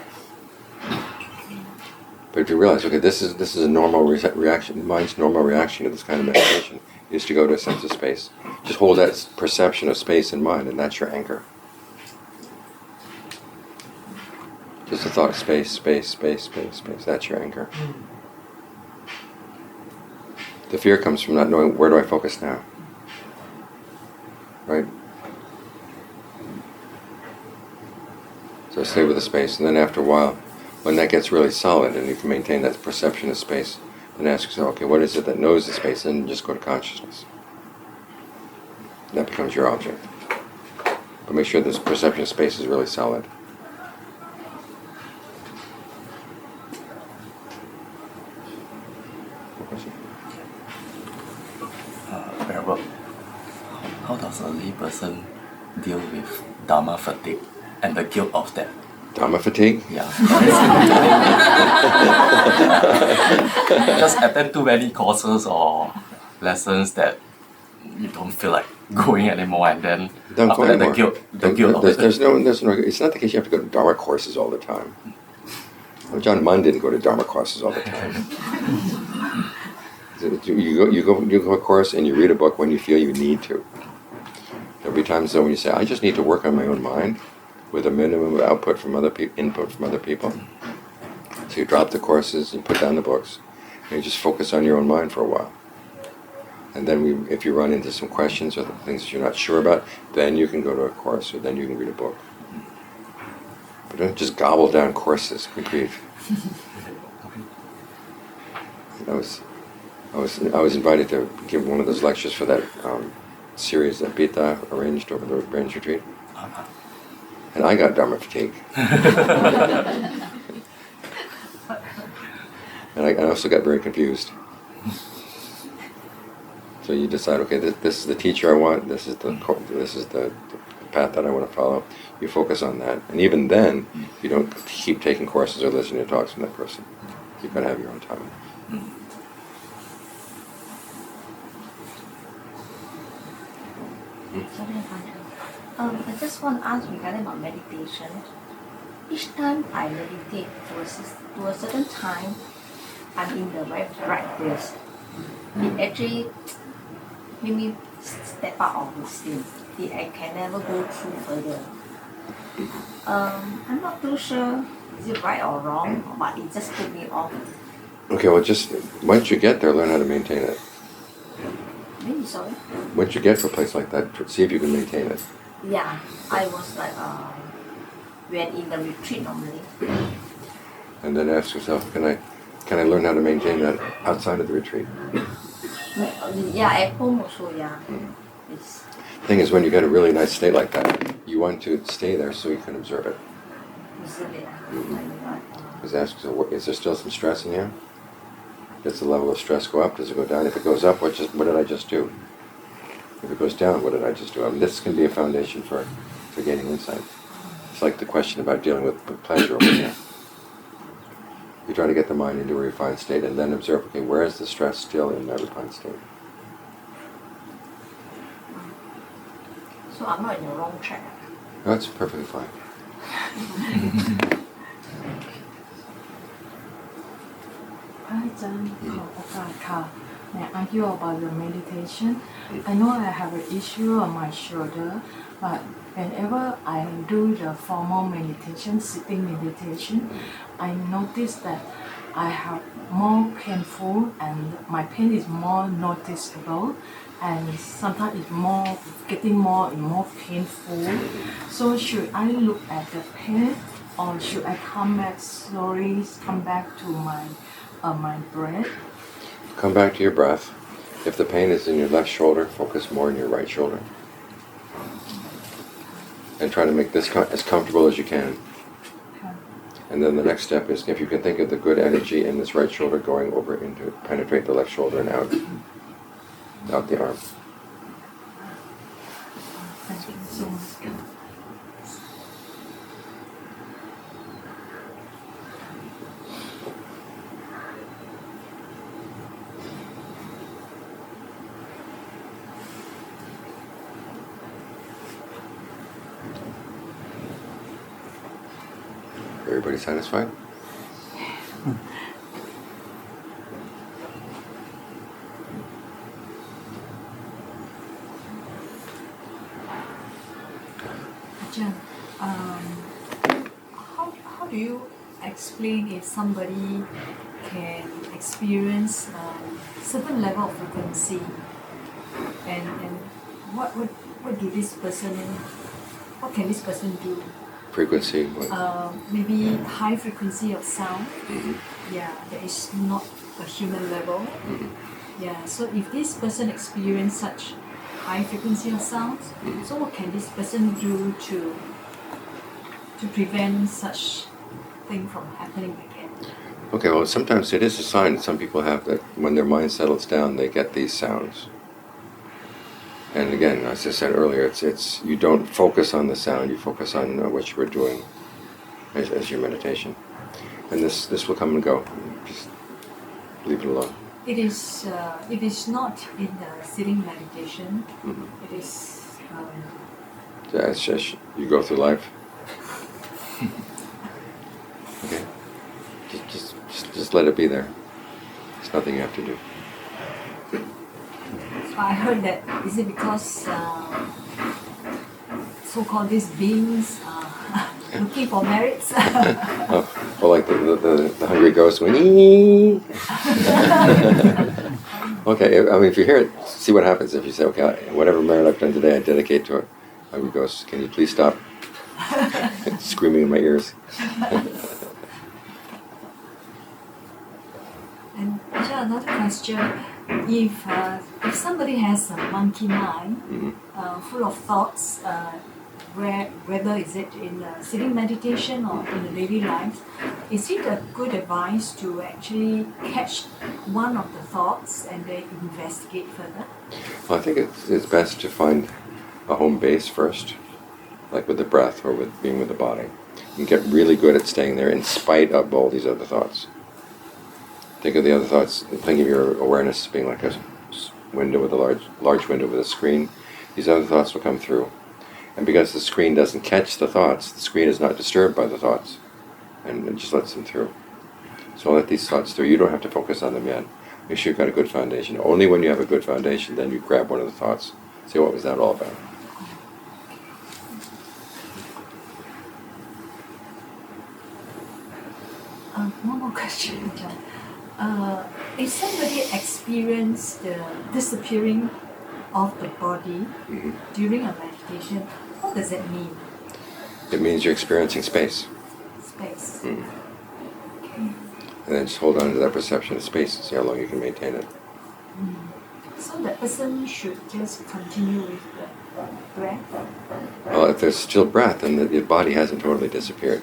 But if you realize, okay, this is a normal reaction, mind's normal reaction to this kind of meditation is to go to a sense of space. Just hold that perception of space in mind, and that's your anchor. Just the thought of space, space, space, space, space. That's your anchor. The fear comes from not knowing, where do I focus now? Right? So stay with the space, and then after a while, when that gets really solid and you can maintain that perception of space, then ask yourself, okay, what is it that knows the space? And just go to consciousness. That becomes your object. But make sure this perception of space is really solid. Very well. How does a lay person deal with Dharma fatigue? and the guilt of that. Dharma fatigue? Yeah. Just attend too many courses or lessons that you don't feel like going anymore, and then Don't after go that anymore. the guilt of it. There's no, it's not the case you have to go to Dharma courses all the time. Well, John Munn didn't go to Dharma courses all the time. You go to a course and you read a book when you feel you need to. There'll be times though when you say, I just need to work on my own mind with a minimum of input from other people. So you drop the courses, you put down the books, and you just focus on your own mind for a while. And then if you run into some questions or things that you're not sure about, then you can go to a course or then you can read a book. But don't just gobble down courses. Good grief. I was invited to give one of those lectures for that series that Pita arranged over the Branch Retreat. And I got Dharma fatigue. And I also got very confused. So you decide, okay, this is the teacher I want, this is the path that I want to follow. You focus on that. And even then, you don't keep taking courses or listening to talks from that person. You've got to have your own time. I just want to ask regarding about meditation. Each time I meditate to a certain time, I'm in the right place. It actually made me step out of the scene. I can never go through further. I'm not too sure is it right or wrong, but it just put me off. Okay, well, just once you get there, learn how to maintain it. Really sorry? Once you get to a place like that, see if you can maintain it. Yeah, I was like when in the retreat normally. And then ask yourself, can I learn how to maintain that outside of the retreat? Yeah, at home also, yeah. It's Thing is, when you get a really nice state like that, you want to stay there so you can observe it. observe it. Because ask yourself, is there still some stress in here? Does the level of stress go up? Does it go down? If it goes up, what did I just do? If it goes down, what did I just do? I mean, this can be a foundation for gaining insight. It's like the question about dealing with pleasure over here. You try to get the mind into a refined state and then observe, okay, where is the stress still in that refined state? So I'm not in the wrong track. No, that's perfectly fine. Ajaan, ขอโอกาสค่ะ May I ask you about the meditation? I know I have an issue on my shoulder, but whenever I do the formal meditation, sitting meditation, I notice that I have more painful and my pain is more noticeable, and sometimes it's getting more and more painful. So should I look at the pain, or should I come back to my breath? Come back to your breath. If the pain is in your left shoulder, focus more on your right shoulder. And try to make this as comfortable as you can. Okay. And then the next step is, if you can think of the good energy in this right shoulder going over into, penetrate the left shoulder and out the arm. Thank you so much. Everybody satisfied? Ajaan, how do you explain if somebody can experience certain level of frequency, and what can this person do? Frequency. What? Maybe high frequency of sound. Mm-hmm. Yeah, that is not a human level. Mm-hmm. Yeah, so if this person experience such high frequency of sounds, so what can this person do to prevent such thing from happening again? Okay, well, sometimes it is a sign that some people have that when their mind settles down, they get these sounds. And again, as I said earlier, it's you don't focus on the sound, you focus on what you were doing as your meditation. And this will come and go. Just leave it alone. It is not in the sitting meditation. Mm-hmm. It is. As you go through life. Okay. Just let it be there. There's nothing you have to do. I heard that. Is it because so-called these beings looking for merits? Well, like the hungry ghost went. "Ee." Okay, I mean, if you hear it, see what happens. If you say, okay, whatever merit I've done today, I dedicate to it. Hungry ghost, can you please stop screaming in my ears? And Ajaan, another question: if somebody has a monkey mind, full of thoughts, whether is it in sitting meditation or in the daily life, is it a good advice to actually catch one of the thoughts and then investigate further? Well, I think it's best to find a home base first, like with the breath or with being with the body. You get really good at staying there in spite of all these other thoughts. Think of the other thoughts. Think of your awareness as being like a window with a large window with a screen. These other thoughts will come through. And because the screen doesn't catch the thoughts, the screen is not disturbed by the thoughts. And it just lets them through. So let these thoughts through. You don't have to focus on them yet. Make sure you've got a good foundation. Only when you have a good foundation, then you grab one of the thoughts. Say, what was that all about? One more question, John. If somebody experienced the disappearing of the body during a meditation, what does that mean? It means you're experiencing space. Space. Okay. Okay. And then just hold on to that perception of space and see how long you can maintain it. So the person should just continue with the breath? Well, if there's still breath, then the body hasn't totally disappeared.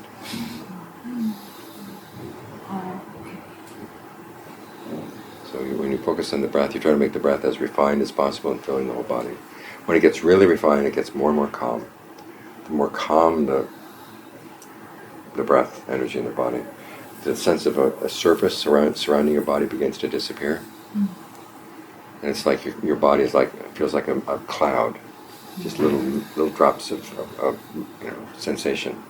So when you focus on the breath, you try to make the breath as refined as possible and filling the whole body. When it gets really refined, it gets more and more calm. The more calm the breath energy in the body, the sense of a surface surrounding your body begins to disappear. And it's like your body is feels like a cloud, just little drops of sensation.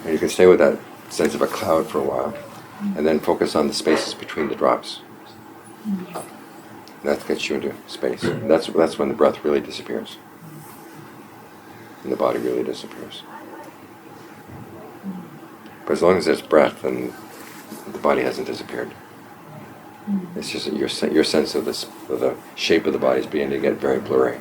And you can stay with that sense of a cloud for a while, and then focus on the spaces between the drops. And that gets you into space. And that's when the breath really disappears, and the body really disappears. But as long as there's breath, then the body hasn't disappeared. It's just that your sense of the shape of the body is beginning to get very blurry.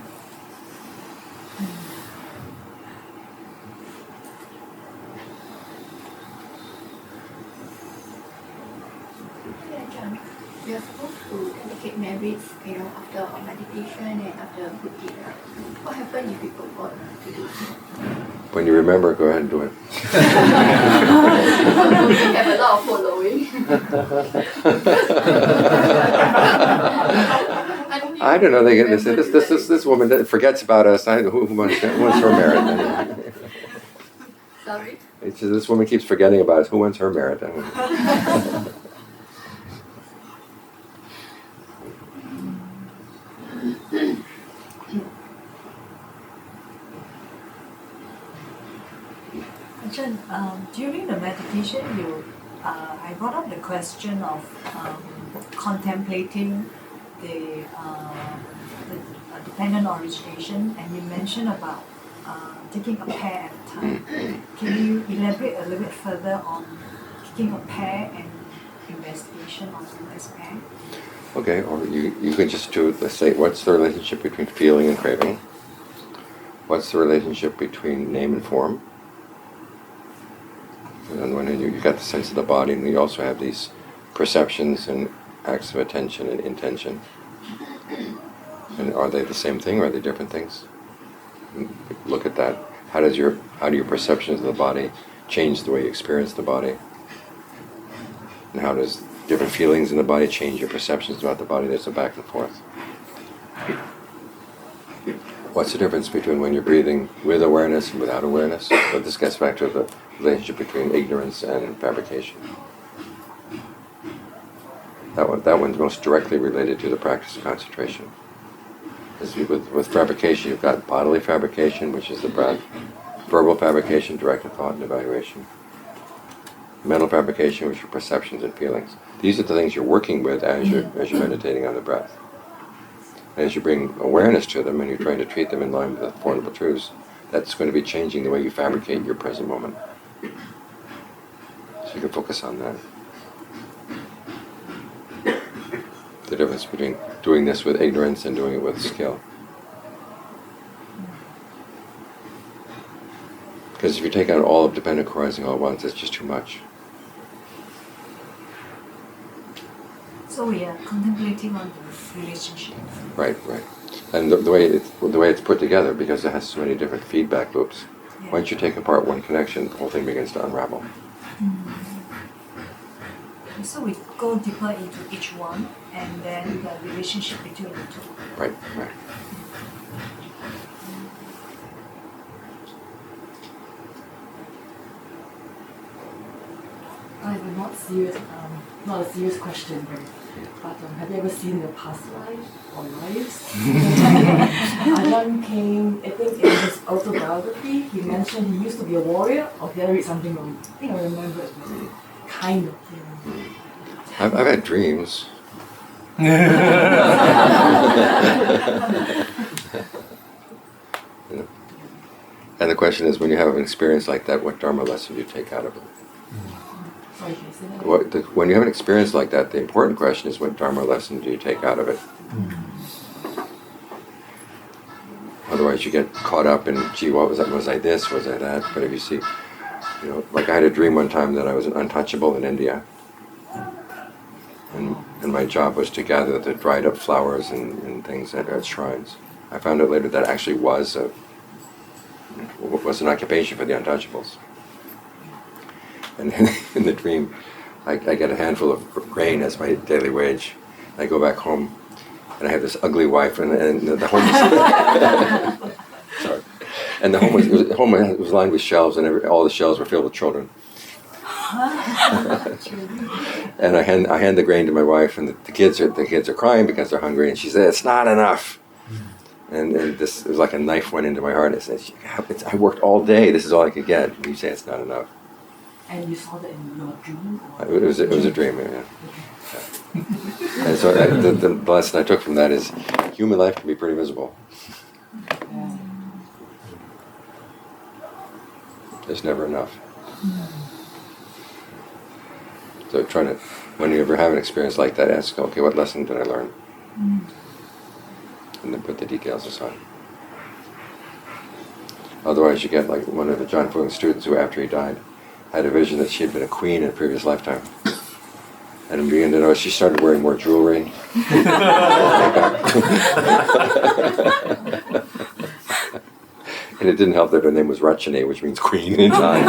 Ajaan, we are supposed to dedicate merits, after our meditation and after a good deed. What happens if we forgot to do so? When you remember, go ahead and do it. We have a lot of following. I don't know. They get this woman that forgets about us. Who wants her merit? Sorry? It's just, this woman keeps forgetting about us. Who wants her merit? Ajaan, during the meditation, I brought up the question of contemplating the dependent origination, and you mentioned about taking a pair at a time. Can you elaborate a little bit further on taking a pair and investigation on this pair? Okay, or you could just do, let's say, what's the relationship between feeling and craving? What's the relationship between name and form? And on one hand, you've got the sense of the body, and you also have these perceptions and acts of attention and intention. And are they the same thing, or are they different things? And look at that. How do your perceptions of the body change the way you experience the body? And how does different feelings in the body change your perceptions about the body? There's a back and forth. What's the difference between when you're breathing with awareness and without awareness? But this gets back to the relationship between ignorance and fabrication. That one's most directly related to the practice of concentration. With fabrication, you've got bodily fabrication, which is the breath, verbal fabrication, directed thought and evaluation, mental fabrication, which are perceptions and feelings. These are the things you're working with as you're meditating on the breath. As you bring awareness to them and you're trying to treat them in line with the Four Noble Truths, that's going to be changing the way you fabricate your present moment. So you can focus on that. The difference between doing this with ignorance and doing it with skill. Because if you take out all of dependent arising all at once, it's just too much. So we are contemplating on the relationship. Right. And the way it's put together, because it has so many different feedback loops, once you take apart one connection, the whole thing begins to unravel. So we go deeper into each one, and then the relationship between the two. Right. I have a not a serious question, but have you ever seen your past life or lives? Ajaan came, I think in his autobiography, he mentioned he used to be a warrior, or did I read something wrong? I think I remember it, kind of. I've had dreams. And the question is, when you have an experience like that, what Dharma lesson do you take out of it? Sorry, can you say that? When you have an experience like that, the important question is, what Dharma lesson do you take out of it? Otherwise you get caught up in, gee, what was that? Was I this? Was I that? But if you see, like I had a dream one time that I was an untouchable in India. And my job was to gather the dried up flowers and things at shrines. I found out later that actually was an occupation for the untouchables. And in the dream, I get a handful of grain as my daily wage. I go back home, and I have this ugly wife, and the home was sorry, and the home was lined with shelves, and all the shelves were filled with children. And I hand the grain to my wife, and the kids are crying because they're hungry, and she said, "It's not enough." And this, it was like a knife went into my heart. I said, "I worked all day. This is all I could get." And you say it's not enough. And you saw that in your dream? It was a dream, yeah. And so the lesson I took from that is, human life can be pretty miserable. There's never enough. So when you ever have an experience like that, ask, okay, what lesson did I learn? And then put the details aside. Otherwise you get like one of the John Fuang's students who, after he died, had a vision that she had been a queen in a previous lifetime. And in the beginning to notice she started wearing more jewelry. And it didn't help that her name was Rachane, which means queen in Thai.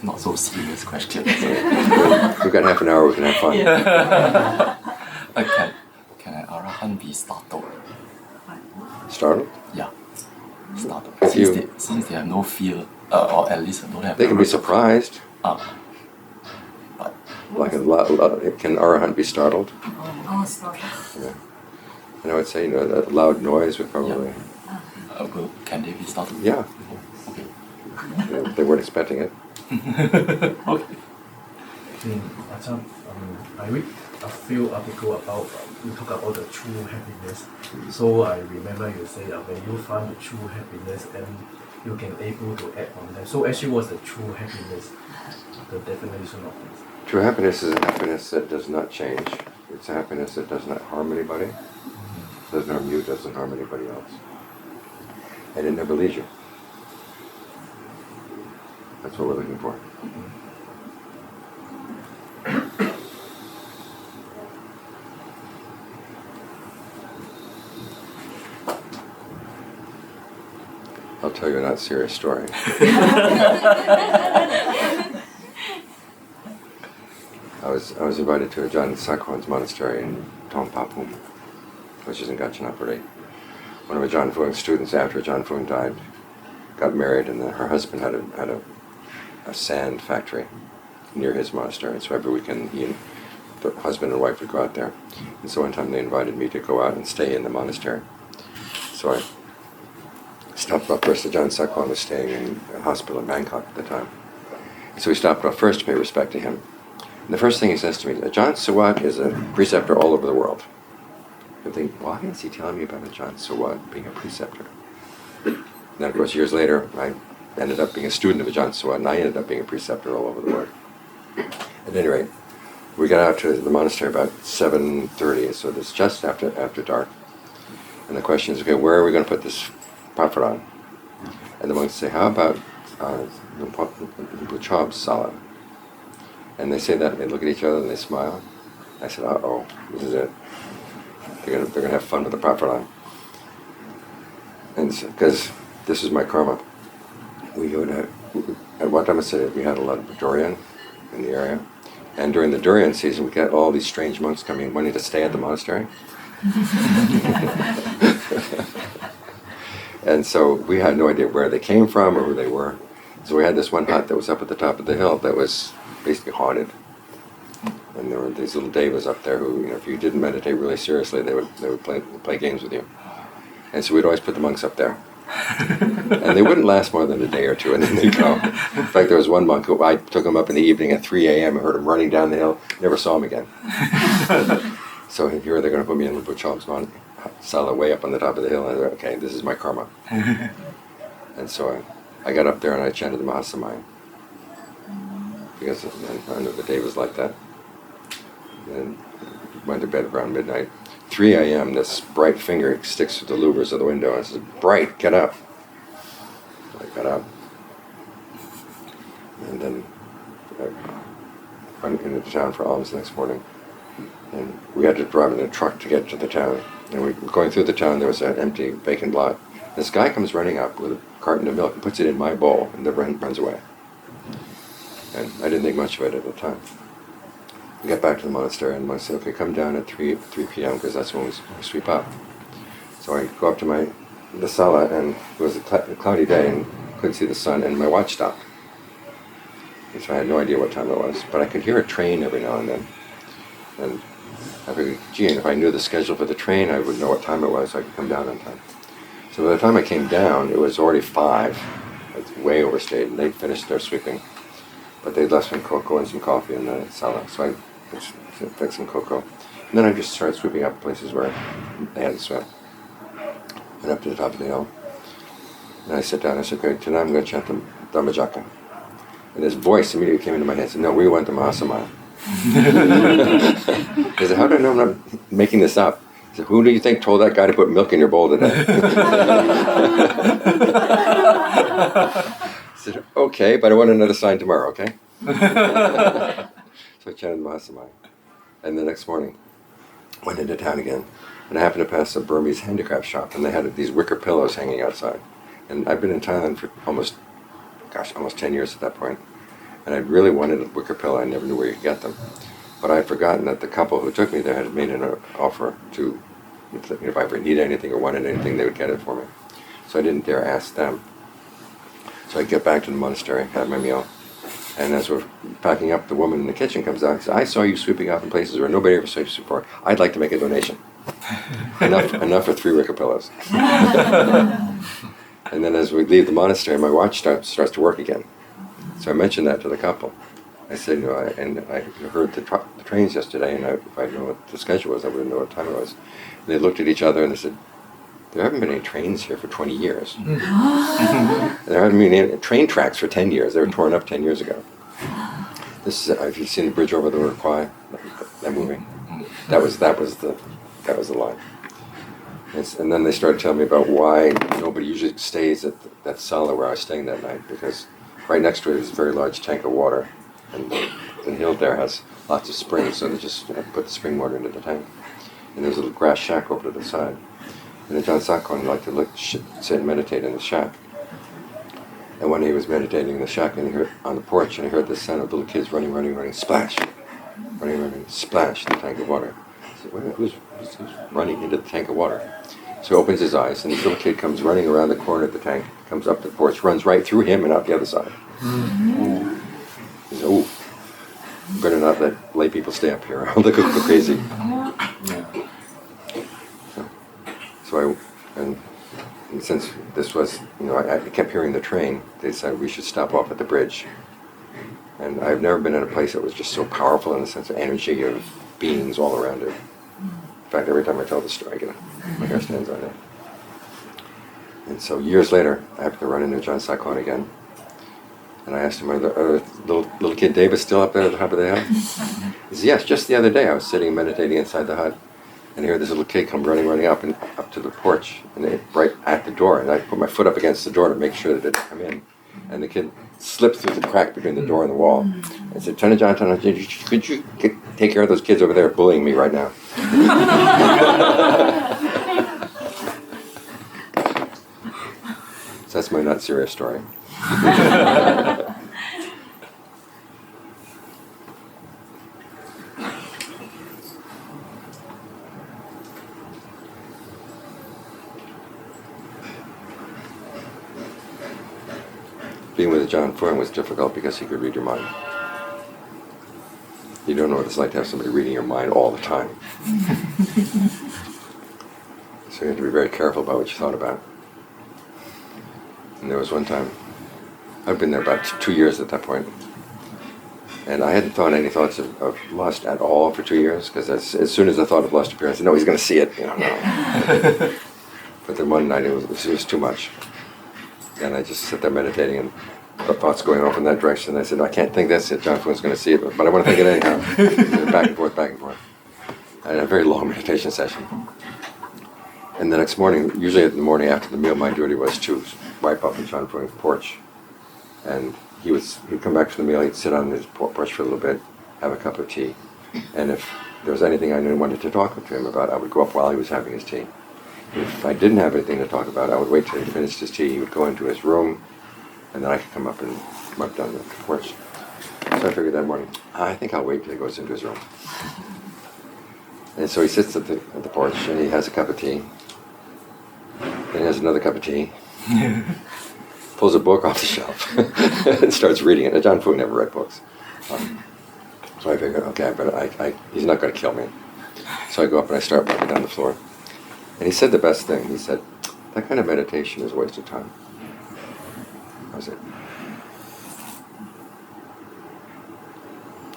Not so serious question. We've got half an hour, we can have fun. Can an Arahant be startled? Startled? Yeah, startled. If Since they have no fear, or at least don't have. They can be surprised. But Like can Arahant be startled? Oh, startled. Yeah. And I would say, a loud noise would probably. Can they be startled? Yeah. Okay. They weren't expecting it. Okay. Ajaan, I read a few articles about, you talk about the true happiness. So I remember you say when you find the true happiness, then you can able to act on that. So actually what's the true happiness? The definition of this. True happiness is a happiness that does not change. It's a happiness that does not harm anybody. Doesn't harm you, doesn't harm anybody else. And it never leaves you. That's what we're looking for. I'll tell you a not serious story. I was invited to Ajaan Sakwan's monastery in Tongpapum, which is in Gachanapuri. One of Ajaan Fuang's students, after Ajaan Fuang died, got married, and her husband had a sand factory near his monastery. So every weekend, the husband and wife would go out there. And so one time they invited me to go out and stay in the monastery. So I stopped off first. Ajaan Sakwan was staying in a hospital in Bangkok at the time. So we stopped off first to pay respect to him. And the first thing he says to me is, Ajaan Suwat is a preceptor all over the world. I think, why is he telling me about Ajaan Suwat being a preceptor? And then, of course, years later, I ended up being a student of Ajaan Suwat, and I ended up being a preceptor all over the world. At any rate, we got out to the monastery about 7:30, so it's just after dark. And the question is, okay, where are we going to put this Phra? And the monks say, how about Buchob's sala? And they say that, and they look at each other and they smile. I said, uh-oh, this is it. They're gonna have fun with the Phra. And because this is my karma. We go to, at Watama we had a lot of durian in the area. And during the durian season, we got all these strange monks coming, wanting to stay at the monastery. And so we had no idea where they came from or who they were. So we had this one hut that was up at the top of the hill that was basically haunted. And there were these little devas up there who, if you didn't meditate really seriously, they would play games with you. And so we'd always put the monks up there. And they wouldn't last more than a day or two, and then they'd go. In fact, there was one monk who I took him up in the evening at 3 a.m. and heard him running down the hill, never saw him again. So here they're going to put me in the Buchob's sala way up on the top of the hill, and I thought, okay, this is my karma. And so I got up there and I chanted the Mahasamaya. Because I know the day was like that. And went to bed around midnight. 3 a.m., this bright finger sticks through the louvers of the window and says, Bright, get up. So I got up. And then I went into town for alms the next morning. And we had to drive in a truck to get to the town. And we were going through the town, there was an empty vacant lot. This guy comes running up with a carton of milk and puts it in my bowl and then runs away. And I didn't think much of it at the time. We got back to the monastery and I said, okay, come down at 3 p.m. because that's when we sweep up. So I go up to the sala, and it was a cloudy day and couldn't see the sun, and my watch stopped. And so I had no idea what time it was, but I could hear a train every now and then. And I figured, gee, and if I knew the schedule for the train, I would know what time it was so I could come down on time. So by the time I came down, it was already 5. It's way overstayed, and they'd finished their sweeping. But they'd left some cocoa and some coffee in the sala, so I fixed some cocoa. And then I just started sweeping up places where they hadn't swept. Went up to the top of the hill. And I sat down and I said, okay, tonight I'm going to chant the Dhammajaka. And this voice immediately came into my head and said, no, we went to Mahasamaya. I said, how do I know I'm not making this up? He said, who do you think told that guy to put milk in your bowl today? I said, okay, but I want another sign tomorrow, okay? So I chanted Mahasamaya. And the next morning, went into town again. And I happened to pass a Burmese handicraft shop, and they had these wicker pillows hanging outside. And I'd been in Thailand for almost 10 years at that point. And I really wanted a wicker pillow. I never knew where you could get them. But I'd forgotten that the couple who took me there had made an offer to, if I ever needed anything or wanted anything, they would get it for me. So I didn't dare ask them. So I get back to the monastery, have my meal. And as we're packing up, the woman in the kitchen comes out and says, I saw you sweeping up in places where nobody ever sweeps before. I'd like to make a donation. enough for 3 wicker pillows. And then as we leave the monastery, my watch starts to work again. So I mentioned that to the couple. I said, I heard the trains yesterday, and if I knew what the schedule was, I wouldn't know what time it was. And they looked at each other and they said, there haven't been any trains here for 20 years. There haven't been any train tracks for 10 years. They were torn up 10 years ago. This is, have you seen the bridge over the River Kwai? That movie? That was the line. And then they started telling me about why nobody usually stays at that sala where I was staying that night, because right next to it is a very large tank of water, and the hill there has lots of springs, so they just put the spring water into the tank. And there's a little grass shack over to the side. And Ajaan Sakwan liked to sit and meditate in the shack. And one day he was meditating in the shack, and he heard on the porch, and he heard the sound of little kids running, splash. running, splash in the tank of water. I said, wait, who's running into the tank of water? So he opens his eyes, and this little kid comes running around the corner of the tank, comes up the porch, runs right through him and out the other side. He said, oh, better not let lay people stay up here. I'll look crazy. So and since this was, I kept hearing the train, they said we should stop off at the bridge. And I've never been in a place that was just so powerful in the sense of energy of beings all around it. In fact, every time I tell the story, my hair stands on it. And so years later, I happened to run into Ajaan Saikon again. And I asked him, are little kid Davis still up there at the top of the hut? He said, yes, just the other day I was sitting meditating inside the hut. And here this little kid come running up and up to the porch, and right at the door. And I put my foot up against the door to make sure that it didn't come in. And the kid slipped through the crack between the door and the wall. I said, Thanissaro, could you take care of those kids over there bullying me right now? So that's my not serious story. Being with Ajaan Phra was difficult because he could read your mind. You don't know what it's like to have somebody reading your mind all the time. So you have to be very careful about what you thought about. And there was one time, I'd been there about 2 years at that point, and I hadn't thought any thoughts of lust at all for 2 years, because as soon as the thought of lust appeared, I said, no, he's going to see it. No. But then one night it was too much. And I just sat there meditating, and the thoughts going off in that direction. I said, no, I can't think that's it. Ajaan Phra's going to see it, but I want to think it anyhow. Back and forth, back and forth. I had a very long meditation session. And the next morning, usually in the morning after the meal, my duty was to wipe up Ajaan Phra's porch. And he'd come back from the meal, he'd sit on his porch for a little bit, have a cup of tea. And if there was anything I wanted to talk to him about, I would go up while he was having his tea. If I didn't have anything to talk about, I would wait till he finished his tea. He would go into his room, and then I could come up down the porch. So I figured that morning, I think I'll wait till he goes into his room. And so he sits at the porch, and he has a cup of tea. Then he has another cup of tea. Pulls a book off the shelf and starts reading it. Ajaan Phra never read books. So I figured, okay, he's not going to kill me. So I go up and I start walking down the floor. And he said the best thing. He said, that kind of meditation is a waste of time. That was it.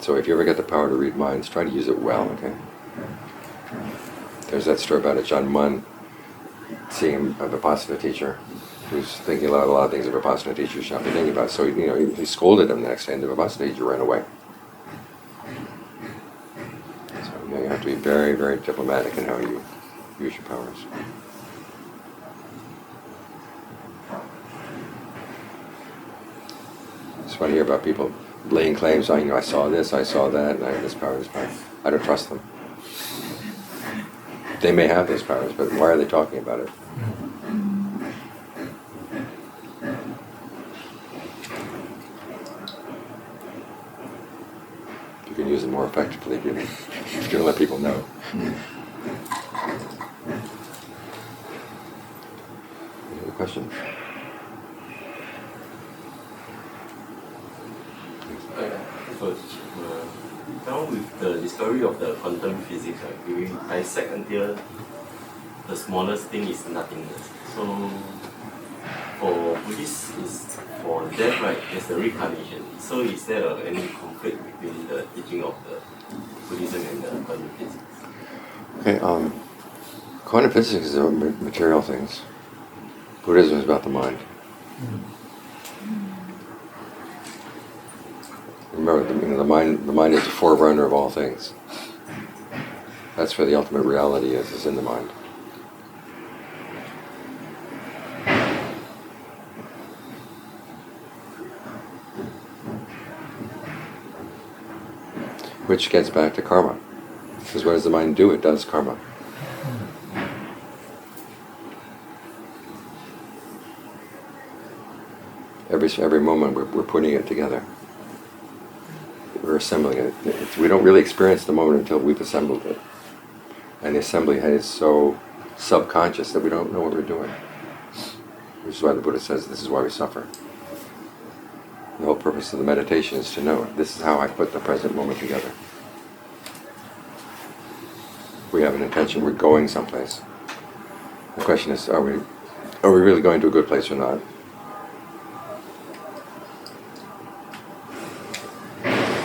So if you ever get the power to read minds, try to use it well, okay? There's that story about Ajaan Mun seeing a Vipassana teacher who's thinking about a lot of things a Vipassana teacher should not be thinking about. So he scolded him the next day, and the Vipassana teacher ran away. So you have to be very, very diplomatic in how you use your powers. It's funny to hear about people laying claims on, I saw this, I saw that, and I have this power, this power. I don't trust them. They may have those powers, but why are they talking about it? You can use it more effectively if you're going to let people know. Any other questions? Now with the discovery of the quantum physics, we dissect until the smallest thing is nothingness. So for Buddhists, for death, right, there's the reincarnation. So is there any conflict between the teaching of the Buddhism and the quantum physics? Okay, quantum physics is about material things. Buddhism is about the mind. Remember, the mind is the forerunner of all things. That's where the ultimate reality is in the mind. Which gets back to karma. Because what does the mind do? It does karma. Every moment we're putting it together. we're assembling it. We don't really experience the moment until we've assembled it. And the assembly is so subconscious that we don't know what we're doing. Which is why the Buddha says this is why we suffer. The whole purpose of the meditation is to know this is how I put the present moment together. We have an intention, we're going someplace. The question is, are we really going to a good place or not?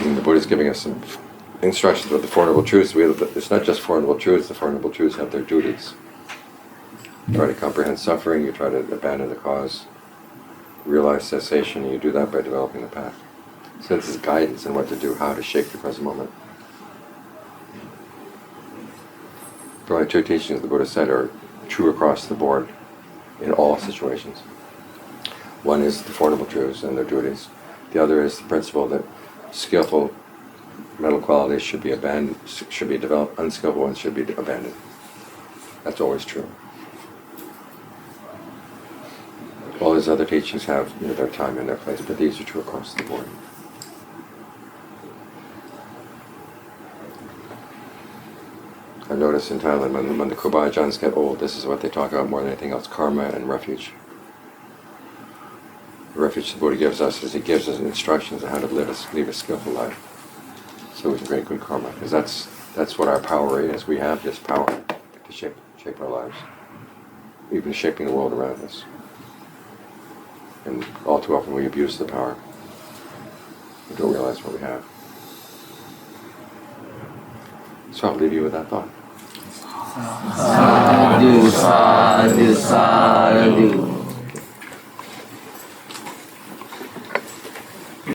And the Buddha is giving us some instructions about the Four Noble Truths. It's not just Four Noble Truths, the Four Noble Truths have their duties. You try to comprehend suffering, you try to abandon the cause, realize cessation, and you do that by developing the path. So this is guidance on what to do, how to shape the present moment. The only two teachings the Buddha said are true across the board in all situations. One is the Four Noble Truths and their duties. The other is the principle that skillful mental qualities should be abandoned, should be developed, unskillful ones should be abandoned. That's always true. All these other teachings have their time and their place, but these are true across the board. I've noticed in Thailand when the Ajans get old, this is what they talk about more than anything else: karma and refuge. The refuge the Buddha gives us is he gives us instructions on how to live a skillful life, so we can create good karma. Because that's what our power is. We have this power to shape our lives, even shaping the world around us. And all too often we abuse the power. We don't realize what we have. So I'll leave you with that thought. Sadhu, sadhu, sadhu.